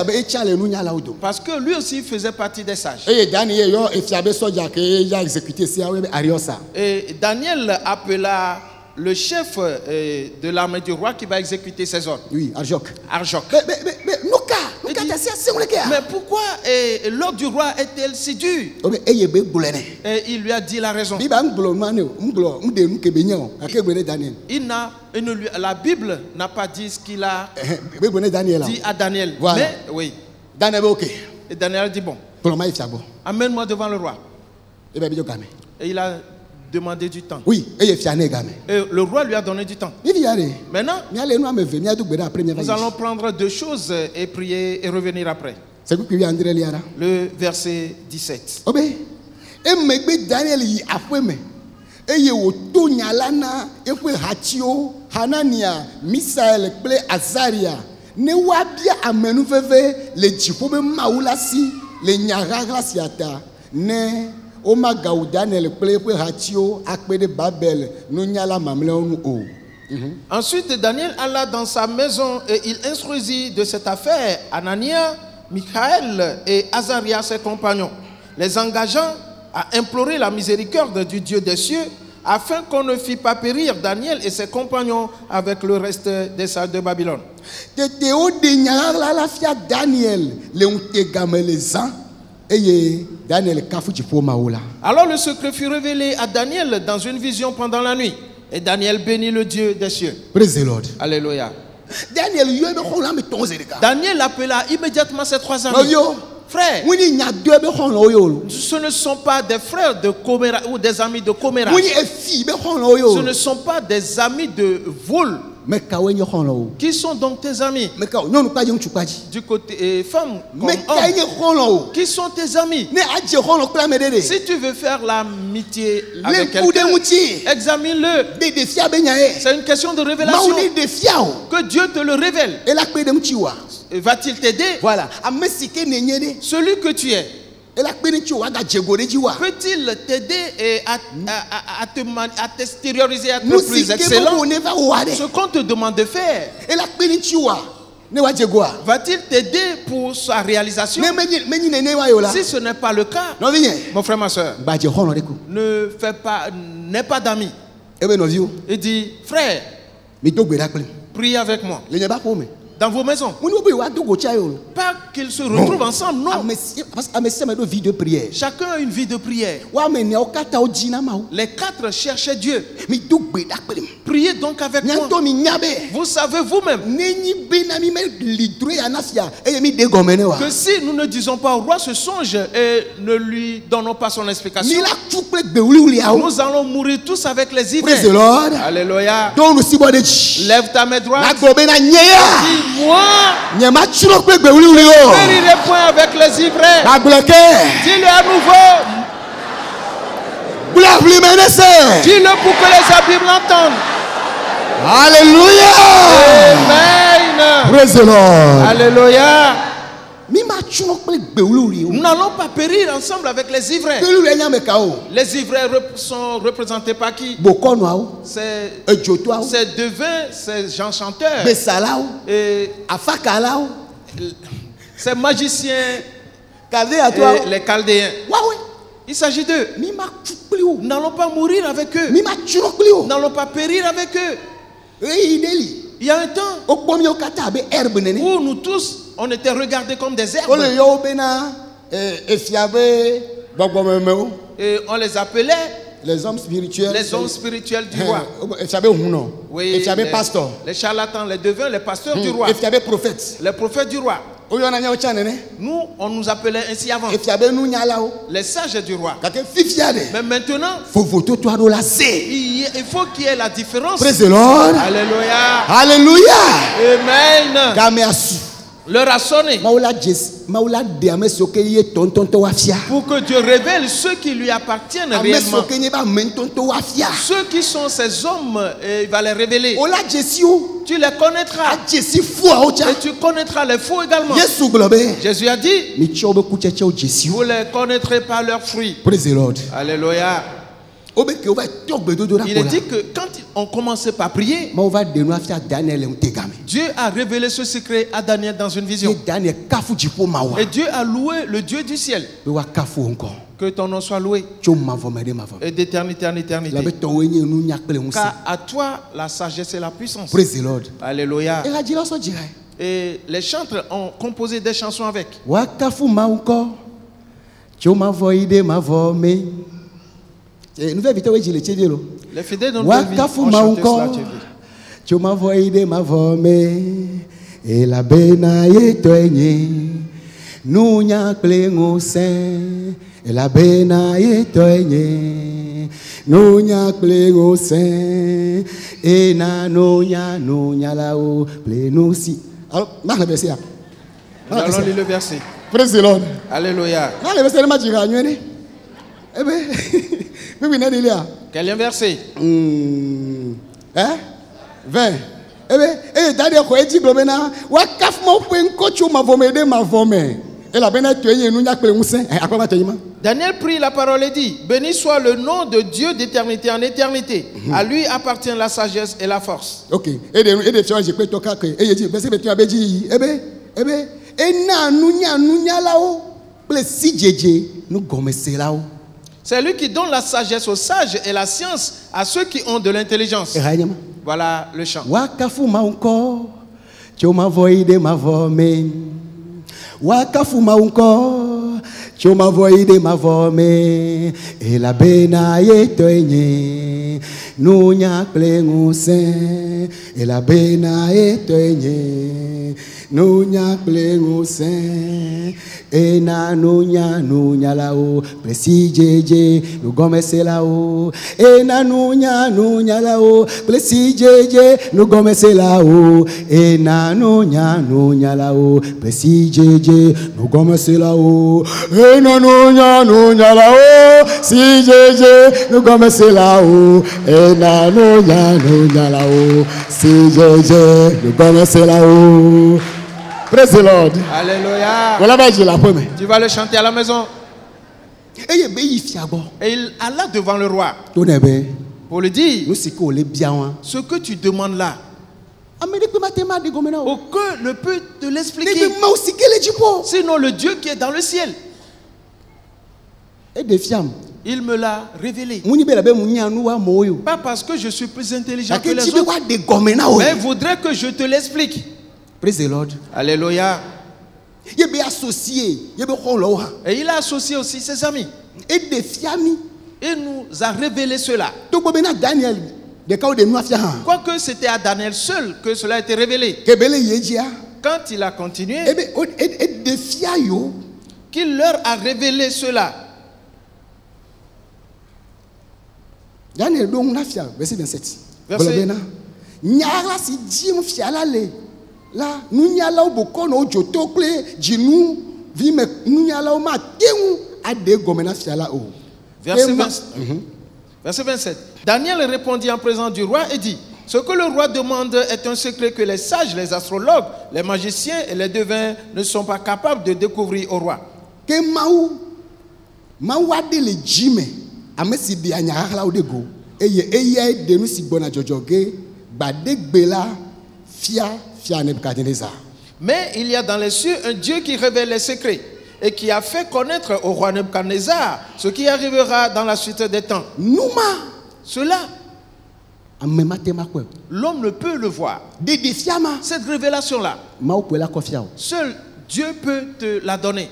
Parce que lui aussi faisait partie des sages. Et Daniel appela le chef de l'armée du roi qui va exécuter ses ordres.
Oui, Arjok.
Mais pourquoi l'ordre du roi est-elle si dur? Et il lui a dit la raison. La Bible n'a pas dit ce qu'il a dit à Daniel. Voilà. Mais oui. Et Daniel a dit bon, amène-moi devant le roi. Et il a demandé du temps. Oui. Et le roi lui a donné du temps. Maintenant, nous allons prendre deux choses et prier et revenir après. Le verset 17.
Hanania, Misaël, Azaria, ne wabia amenu veve le jikobe maulasi le nyaragra siata ne oma gaudane le plepe hatio akpe de Babel nunyala mamleonu o.
Ensuite Daniel alla dans sa maison et il instruisit de cette affaire Anania, Michaël et Azaria ses compagnons, les engageant à implorer la miséricorde du Dieu des cieux afin qu'on ne fît pas périr Daniel et ses compagnons avec le reste des salles de Babylone.
Tete o de nyala la fia Daniel le unte gamelezan eye Daniel kafu jipo maola.
Alors le secret fut révélé à Daniel dans une vision pendant la nuit. Et Daniel bénit le Dieu des cieux.
Praise the Lord.
Alléluia.
Daniel yo be khona me tonze de ka.
Daniel appela immédiatement ses 3 amis.
Yo
Frères,
wini nya do be khona yo.
ce ne sont pas des frères de Comera ou des amis de Comera.
Wini e fi be khona yo.
Ce ne sont pas des amis de vol.
Me ka we nyo khona o.
Qui sont donc tes amis?
Me ka no pa jeng chupaji.
Du côté femme comme
Me ka
homme.
nyo khona o.
Qui sont tes amis?
Ne aje khona kla me dede.
Si tu veux faire l'amitié
Le
avec
coup de
quelqu'un,
mouti.
examine-le.
De fia be nya e.
C'est une question de révélation.
Mauni de fia o.
Que Dieu te le révèle.
Et la pe de mchiwa.
Va-t-il t'aider?
Voilà. Amesike nenye de.
Celui que tu es,
Et la pe de chiwa ga jego de jiwa.
peut-il t'aider et à t'extérioriser, à être
Nous
plus
si ke
excellent?
bo ne va wade.
Ce qu'on te demande de faire,
Et la pe de chiwa. Ne wa jegoa.
va-t-il t'aider pour sa réalisation?
Ne menyi ne wa yo la.
Si ce n'est pas le cas,
No vigne.
mon frère, ma soeur,
Ba je khona de ko.
n'aie pas d'amis.
E be no view.
Il dit, frère,
Mi to gbe da pe.
priez avec moi
Le nya ba ko me.
dans vos maisons.
Muni obo wa dogo cha yo.
Pas qu'ils se retrouvent ensemble, non.
Parce que amesi me do vie de prière.
Chacun a une vie de prière.
Wa me ne o kata o jina ma o.
Les 4 cherchaient Dieu.
Mi to gbe da pe.
Priez donc avec moi.
Nyanto mi nyabe.
Vous savez vous-même
Nenyi be na mi me lidre ya nafia. E mi de gomene wa.
que si nous ne disons pas au roi ce songe et ne lui donnons pas son
Mi
explication,
la chuple gbe uli a o.
nous allons mourir tous avec les
Praise the
ivraies.
Lord.
Alléluia.
Don si bo de chi.
Lève ta main
La
droite.
gobe na nyeya.
Dis-moi,
Nyama chulo pe gbe uli o.
ne rirez point avec les ivraies.
La bloqué.
Dis-le à nouveau.
Bula bli menese.
Dis-le pour que les abîmes l'entendent.
Hallelujah.
Amen.
Praise the Lord.
Alléluia.
Mi ma chulo pe gbe uli o.
Nous n'allons pas périr ensemble avec les ivraies.
Pe uli nya me ka o.
Les ivraies sont représentés par qui?
Boko no a o.
C'est
Ejoto a o.
devins, ces gens chanteurs.
Besala o.
Et
Afaka la o.
ces magiciens
Kade a toi.
et les Chaldéens.
Wa we.
Il s'agit d'eux.
Mi ma chupli o.
Nous n'allons pas mourir avec eux.
Mi ma chulo pli o.
Nous n'allons pas périr avec eux.
E ideli.
Il y a un temps
O pomi o kata be herbe nene.
où nous tous, on était regardés comme des
O le
herbes.
yo bena efiabe gbogbomeme o.
Et on les appelait
Les hommes spirituels.
les hommes spirituels du roi.
Efiabe huno.
Oui,
Efiabe pasteur.
les charlatans, les devins, les pasteurs du roi.
Efiabe prophète.
Les prophètes du roi.
O yo na nya o cha nene.
Nous, on nous appelait ainsi avant.
Efiabe nu nya la o.
Les sages du roi.
Kake fifiade.
Mais maintenant,
Fo voto to ado la se.
il faut qu'il y ait la différence.
Praise the Lord.
Alléluia.
Hallelujah.
Amen.
Game asu.
L'heure a sonné
Maoula de ame soke ye tontonto wafia.
pour que Dieu révèle ceux qui lui appartiennent
Ame
réellement.
soke nye ba mentonto wafia.
Ceux qui sont ces hommes, il va les révéler.
Ola Jésus o.
Tu les connaîtras.
A Jésus fou a ocha.
Et tu connaîtras les faux également.
Yesu globe.
Jésus a dit,
Mi chobe kucheche o Jésus.
vous les connaîtrez par leurs fruits.
Praise the Lord.
Alléluia.
Obe ke ova togbe dodo la
Il est
kola.
dit que quand on commençait par prier,
Ma ova de no afia Daniel ntegame.
Dieu a révélé ce secret à Daniel dans une
Ye
vision.
Daniel kafu jipo mawa.
Et Dieu a loué le Dieu du ciel.
Be wa kafu encore.
Que ton nom soit loué.
Cho mavomede mavome.
Et d'éternité en éternité.
La be to wenye nu nyakpele unse.
Car à toi, la sagesse et la puissance.
Praise the Lord.
Alléluia.
E la jira so jira.
Et les chantres ont composé des chansons avec.
Wa kafu ma encore. Cho mavoide mavome. Nous vais éviter oui le tchedelo.
Les fidèles de
Wa
notre vie
kafu
ont
ma
chanté
encore.
cela, tu vis.
Cho mavoide mavome. E la bena yetoenye. Nunya klengo sen. E la bena yetoenye. Nunya klengo sen. E na nunya lao plenusi. Alors, na le verset.
Nous allons lire le verset.
Praise the Lord.
Alléluia.
Na le verset ma jira nyene. Ebe. Bibi na dilia.
Quel est le verset?
Hein? 20. Ebe, dadi ko eji globe na wa kaf mo pe nkochu mavomede mavome. Et la bena tuenye nu nya pele musen. Akoma tuyima.
Daniel prit la parole et dit, béni soit le nom de Dieu d'éternité en éternité. À lui appartient la sagesse et la force.
OK. Et de fion je pe toka ke. E yeji bese betu abeji. Ebe. E na nu nya lao. Ple si jeje nu gomese lao.
C'est lui qui donne la sagesse aux sages et la science à ceux qui ont de l'intelligence.
E ranyama.
Voilà le chant.
Wa kafu ma encore. Choma voide ma vome. Wakafuma unko. Choma voide ma vome. Ela bena yeto enye. Nunya plenguse. Ela bena yeto enye. Nunya plenguse. Ena nunya lao. Plesi jeje. Nugome se lao. Ena nunya lao. Plesi jeje. Nugome se lao. Ena nunya lao. Plesi jeje. Nugome se lao. Ena nunya lao. Si jeje. Nugome se lao. Ena nunya lao. Si jeje. Nugome se lao. Praise the Lord.
Alléluia.
Voilà, la première.
Tu vas le chanter à la maison. Et il alla devant le roi pour lui dire ce que tu demandes là. Aucun ne peut te l'expliquer. Sinon le Dieu qui est dans le ciel. Il me l'a révélé. Pas parce que je suis plus intelligent que les autres, mais il voudrait que je te l'explique.
Praise the Lord.
Alléluia.
Et il a associé
aussi ses amis. Il nous a révélé cela. Quoique c'était à Daniel seul que cela a été révélé. Quand il a continué, qu'il leur a révélé cela.
Daniel verset 27.
Verset
là, nous n'y allons beaucoup no jotocle, jinu, vime, nous n'y allons ma tenu à des gomena fiala o.
Verset 27. Daniel répondit en présence du roi et dit: ce que le roi demande est un secret que les sages, les astrologues, les magiciens et les devins ne sont pas capables de découvrir au roi.
Que maou ade le jime, amesi di anyara o dego, eye de nous si bona jojoge, badek bela fia.
Mais il y a dans les cieux un Dieu qui révèle les secrets et qui a fait connaître au roi Nebuchadnezzar ce qui arrivera dans la suite des temps. Cela, l'homme ne peut le voir. Cette révélation-là, seul Dieu peut te la donner.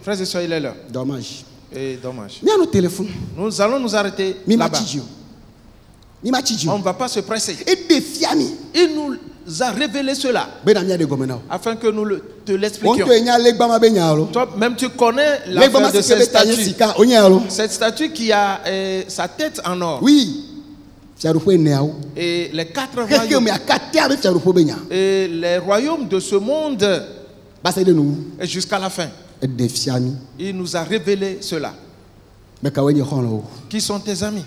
Frères et sœurs, il est là.
Dommage.
Et dommage.
Nous
allons nous arrêter là-bas. On ne va pas se presser. Il nous a révélé cela afin que nous te l'expliquions. Toi, même tu connais l'affaire de cette statue. Cette statue qui a sa tête en or.
Oui.
Et les 4 royaumes. Et les royaumes de ce monde. Et jusqu'à la fin. Il nous a révélé cela. Qui sont tes amis?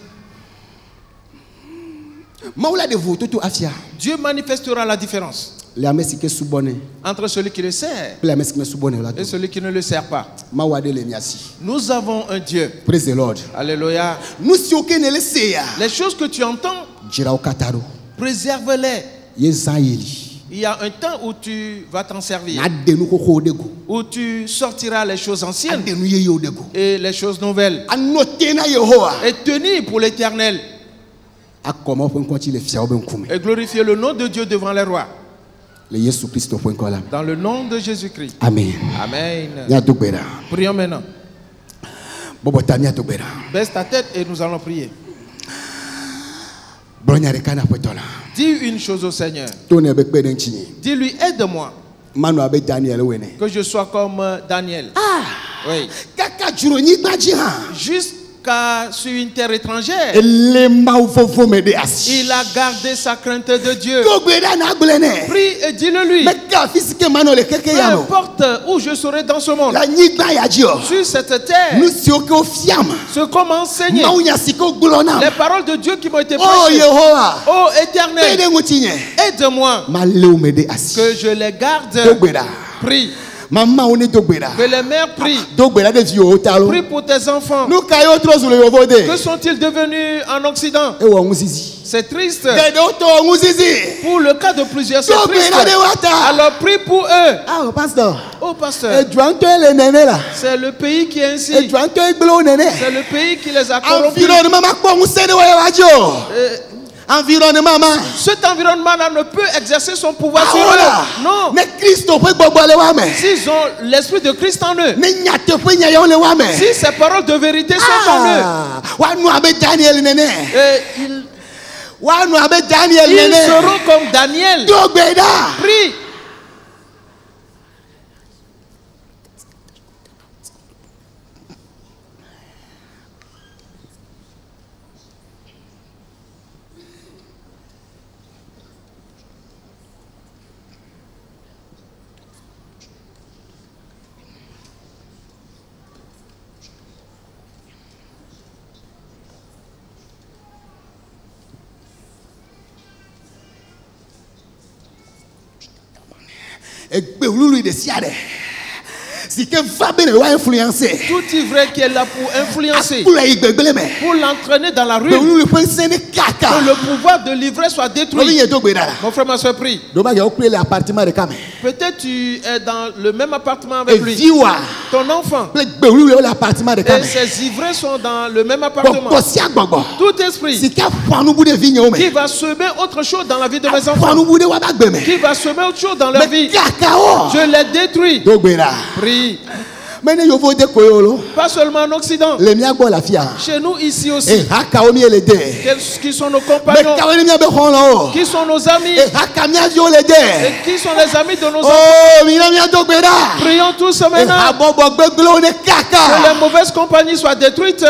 Dieu manifestera la différence entre celui qui le sert et celui qui ne le sert pas. Nous avons un Dieu.
Praise the Lord.
Alléluia. Les choses que tu entends, préserve-les. Il y a un temps où tu vas t'en servir, où tu sortiras les choses anciennes et les choses nouvelles, et tenir pour l'éternel. Et glorifier le nom de Dieu devant les rois. Dans le nom de Jésus-Christ.
Amen.
Amen. Prions maintenant. Baisse ta tête et nous allons prier. Dis une chose au Seigneur. Dis-lui: aide-moi que je sois comme Daniel. Oui. Jusqu'à sur une terre étrangère, il a gardé sa crainte de Dieu. Prie et dis-le lui. Peu importe où je serai dans ce monde, sur cette terre, ce qu'on m'a enseigné, les paroles de Dieu qui m'ont été prêchées. Oh Éternel, aide-moi que je les garde. Prie. Que les mères prient. Prie pour tes enfants. Que sont-ils devenus en Occident? C'est triste. Pour le cas de plusieurs, c'est triste. Alors prie pour eux. Oh pasteur, c'est le pays qui est ainsi. C'est le pays qui les a corrompus.
environnement ma.
Cet environnement-là ne peut exercer son pouvoir sur
voilà.
eux. Non.
Ne Christ peut boboler wa me.
S'ils ont l'esprit de Christ en eux.
Ne nyate peut nyayo le wa me.
Si ces paroles de vérité sont en eux.
Wa nu abe Daniel nene.
Et
Wa nu abe Daniel
ils
nene.
seront comme Daniel.
Dogbeda.
Prie.
Egbe ululu de siade. Si que va bien va influencer.
Tout ivraie qui est là pour influencer,
Pour la igbegele me.
pour l'entraîner dans la rue,
Be ululu pe sene kaka.
que le pouvoir de l'ivresse soit
Lobi
détruit.
ye dogbeda la.
Mon frère, ma soeur, prie.
Doma ya okule appartement de kame.
Peut-être tu es dans le même appartement avec
Et
lui.
viwa.
Ton enfant
Egbe ululu appartement de
et
kame.
ses ivraies sont dans le même appartement.
Gbogbo si agbogbo.
Tout esprit
Si ka fanu bude vi nyo
qui
me.
va semer autre chose dans la vie de mes enfants,
Fanu bude wa bagbe me.
qui va semer autre chose dans leur
Me
vie,
kaka o.
je les détruis.
Dogbeda.
Prie.
Mene yo vote koyolo.
Pas seulement en Occident,
Le mia gbo la fia.
chez nous ici aussi.
E haka o mi ele de.
Qui sont nos
Me
compagnons,
ka woni mi be honlo.
qui sont nos amis,
E haka mi azio le de.
et qui sont les amis de nos enfants.
Oh, mi na mi dogbeda.
Prions tous
E
maintenant
abobo gbeglo ne
que
kaka.
les mauvaises compagnies soient détruites.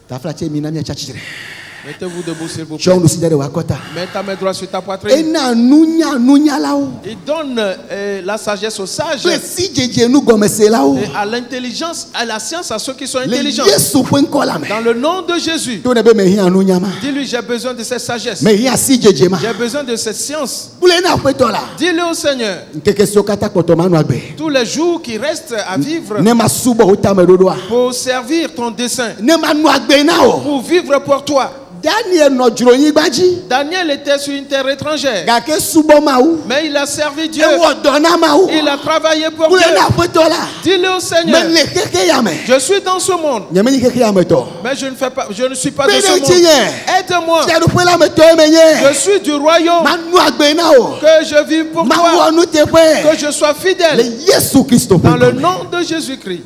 Ta flache mi na mi chachire.
Mettez-vous debout s'il vous plaît.
Chon si de wakota.
Mets ta main droite sur ta
E
poitrine.
na nunya la o.
Il donne la sagesse aux sages
Pe si jeje nu gomese la o.
et à l'intelligence, à la science, à ceux qui sont
Le
intelligents.
Yesu pen kola me.
Dans le nom de Jésus,
To ne be me hi anunya ma.
dis-lui, j'ai besoin de cette sagesse.
Me hi asi jeje ma.
J'ai besoin de cette science.
Bule na pe to la.
Dis-le au Seigneur.
Nkeke sokata koto manu agbe.
Tous les jours qui restent à vivre
Ne ma subo utame dodoa.
pour servir ton dessein,
Ne ma nu agbe na o.
pour vivre pour toi.
Daniel no juro yin gbaji.
Daniel était sur une terre étrangère,
Ga ke subo ma ou.
mais il a servi Dieu.
E wo dona ma ou.
Il a travaillé pour
Bule
Dieu.
na pe to la.
Dis-le au Seigneur.
Me le keke ya me.
Je suis dans ce monde,
Nyame ni keke ya me to.
mais je ne suis pas de
Béni
ce monde.
Dieu.
Aide-moi.
Ti adu pe la me to e me nye.
Je suis du royaume.
Ma nu agbe na o.
Que je vive pour
Ma
toi.
wo nu te pe.
Que je sois
Le
fidèle
Yesu Christo pe.
dans le nom de Jésus-Christ.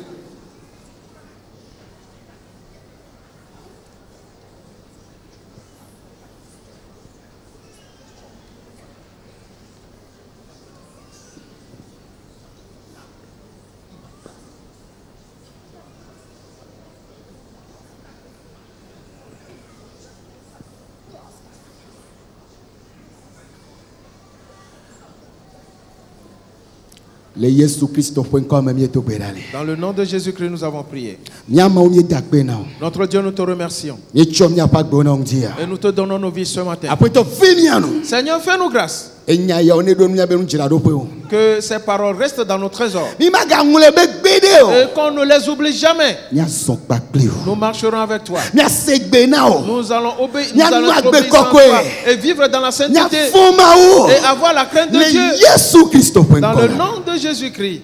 Le Yesu Christo pe comme mi to pe dale.
Dans le nom de Jésus-Christ, nous avons prié.
Nyama o mi dakpe na o.
Notre Dieu, nous te remercions.
Ni chom nya pa gbo na ngia.
Et nous te donnons nos vies ce matin.
Après to fini anu.
Seigneur, fais-nous grâce.
Enya ya one do nya be nu jira do pe o.
Que ces paroles restent dans nos trésors.
Mi ma ga ngule be gbede o.
Et qu'on ne les oublie jamais.
Nya son pa ple o.
Nous marcherons avec toi.
Nya segbe na o.
Nous allons obéir. Nous
Nya
allons
nous
être
agbe
obéissants à
kokoe.
toi et vivre dans la
Nya
sainteté
foma o.
et avoir la crainte de
Le
Dieu.
Yesu Christo pe
Dans le
comme.
nom de Jésus-Christ.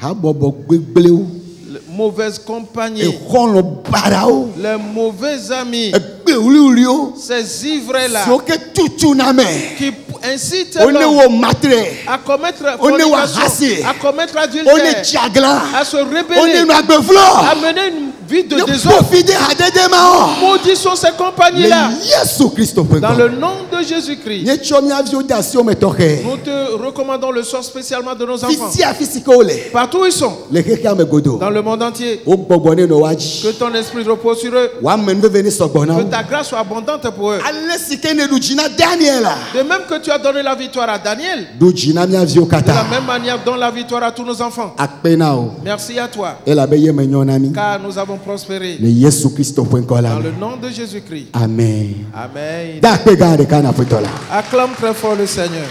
Ha bobo gbegbele o.
Les mauvaises
E
compagnies,
kholo bara o.
les mauvais amis,
E gbe uli o.
ces ivraies-là
So ke tutu na me.
qui incitent
One
l'homme
wo matre.
à commettre
On est
fornication,
wahasi.
à commettre
One
adultère,
chagla.
à se
One
rebeller,
no agbe
à
flo.
mener une vie de
Ne
désordre.
profite hadede ma o.
Maudissons ces compagnies-là.
Le Yesu Christo pe
Dans
comme.
le nom de Jésus-Christ,
Nye chom ya vio da si o me toke.
nous te recommandons le sort spécialement de nos enfants.
Fisi a fisi ko le.
Partout où ils sont,
Le keke ame godo.
dans le monde entier,
O gbogbo ne no waji.
que ton esprit repose sur eux,
Wa men ve veni sogbo na
que
o.
ta grâce soit abondante pour eux.
Ale sike ne du jina Daniela.
De même que tu as donné la victoire à Daniel,
Du jina mi avio
de la
kata.
même manière, donne la victoire à tous nos enfants.
Akpe na o.
Merci à toi,
E la be ye me nyona mi.
car nous avons prospérer.
Le Yesu Christo point
Dans
kola.
le nom de Jésus-Christ.
Amen.
Amen.
Da pe ga de kana fotola.
Acclame très fort le Seigneur.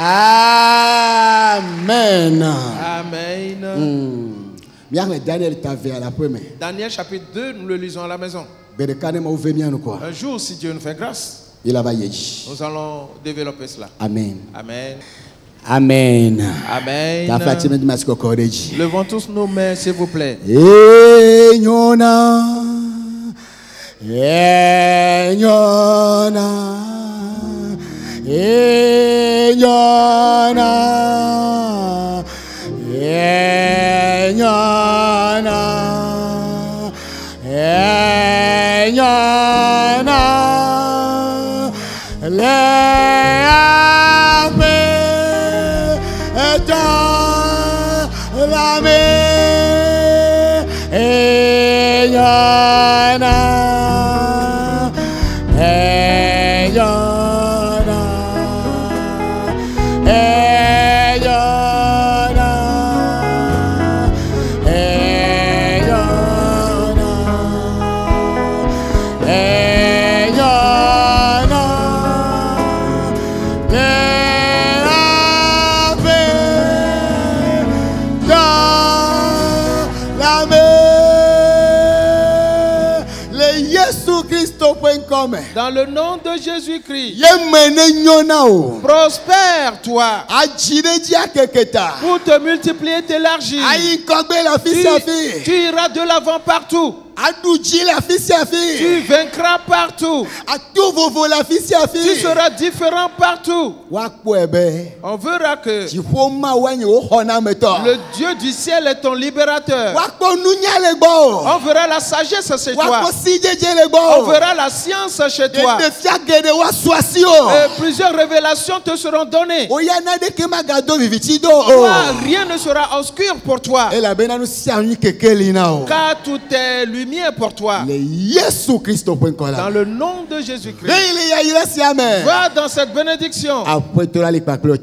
Amen.
Amen.
Bien Daniel t'avait à la première.
Daniel chapitre 2, nous le lisons à la maison.
Bedekane ma ouvemia nous quoi.
Un jour, si Dieu nous fait grâce,
Il a vaillé.
nous allons développer cela.
Amen.
Amen.
Amen.
Amen.
Ta fatime di masiko koreji.
Levons tous nos mains, s'il vous plaît.
Nyona. Nyona. Nyona. Nyona. Nyona. Le ame dans la mer. Nyona.
Dans le nom de Jésus-Christ,
Prospère
prospère-toi pour te multiplier, t'élargir. Tu iras de l'avant partout. Tu vaincras partout. Tu seras différent partout. On verra que le Dieu du ciel est ton libérateur. On verra la sagesse chez toi. On verra la science chez toi. Et plusieurs révélations te seront données. Toi, rien ne sera obscur pour toi. Car tout est lumière pour toi. Dans le nom de Jésus-Christ. Va dans cette bénédiction.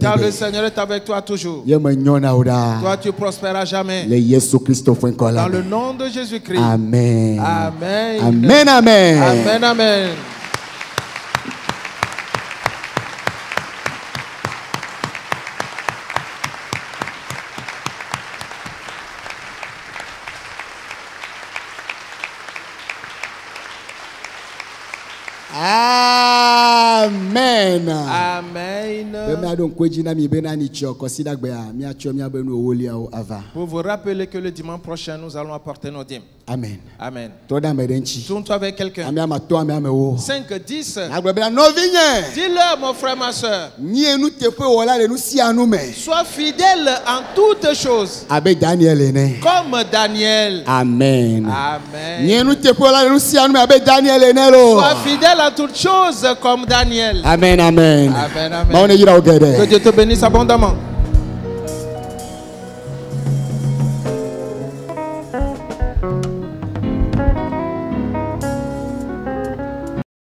Car le Seigneur est avec toi toujours. Toi, tu prospéras jamais. Dans le nom de Jésus-Christ.
Amen.
Amen.
Amen. Amen.
Amen. Amen.
Amen.
Amen. Pour vous rappeler que le dimanche prochain, nous allons apporter nos dîmes.
Amen.
Amen.
Tourne-toi
avec quelqu'un. 5, 10. Dis-leur, mon frère, ma soeur. Sois fidèle en toutes choses. Comme Daniel.
Amen.
Amen. Sois fidèle en toutes choses comme Daniel.
Amen. Amen.
Amen. Amen. Que Dieu te bénisse abondamment.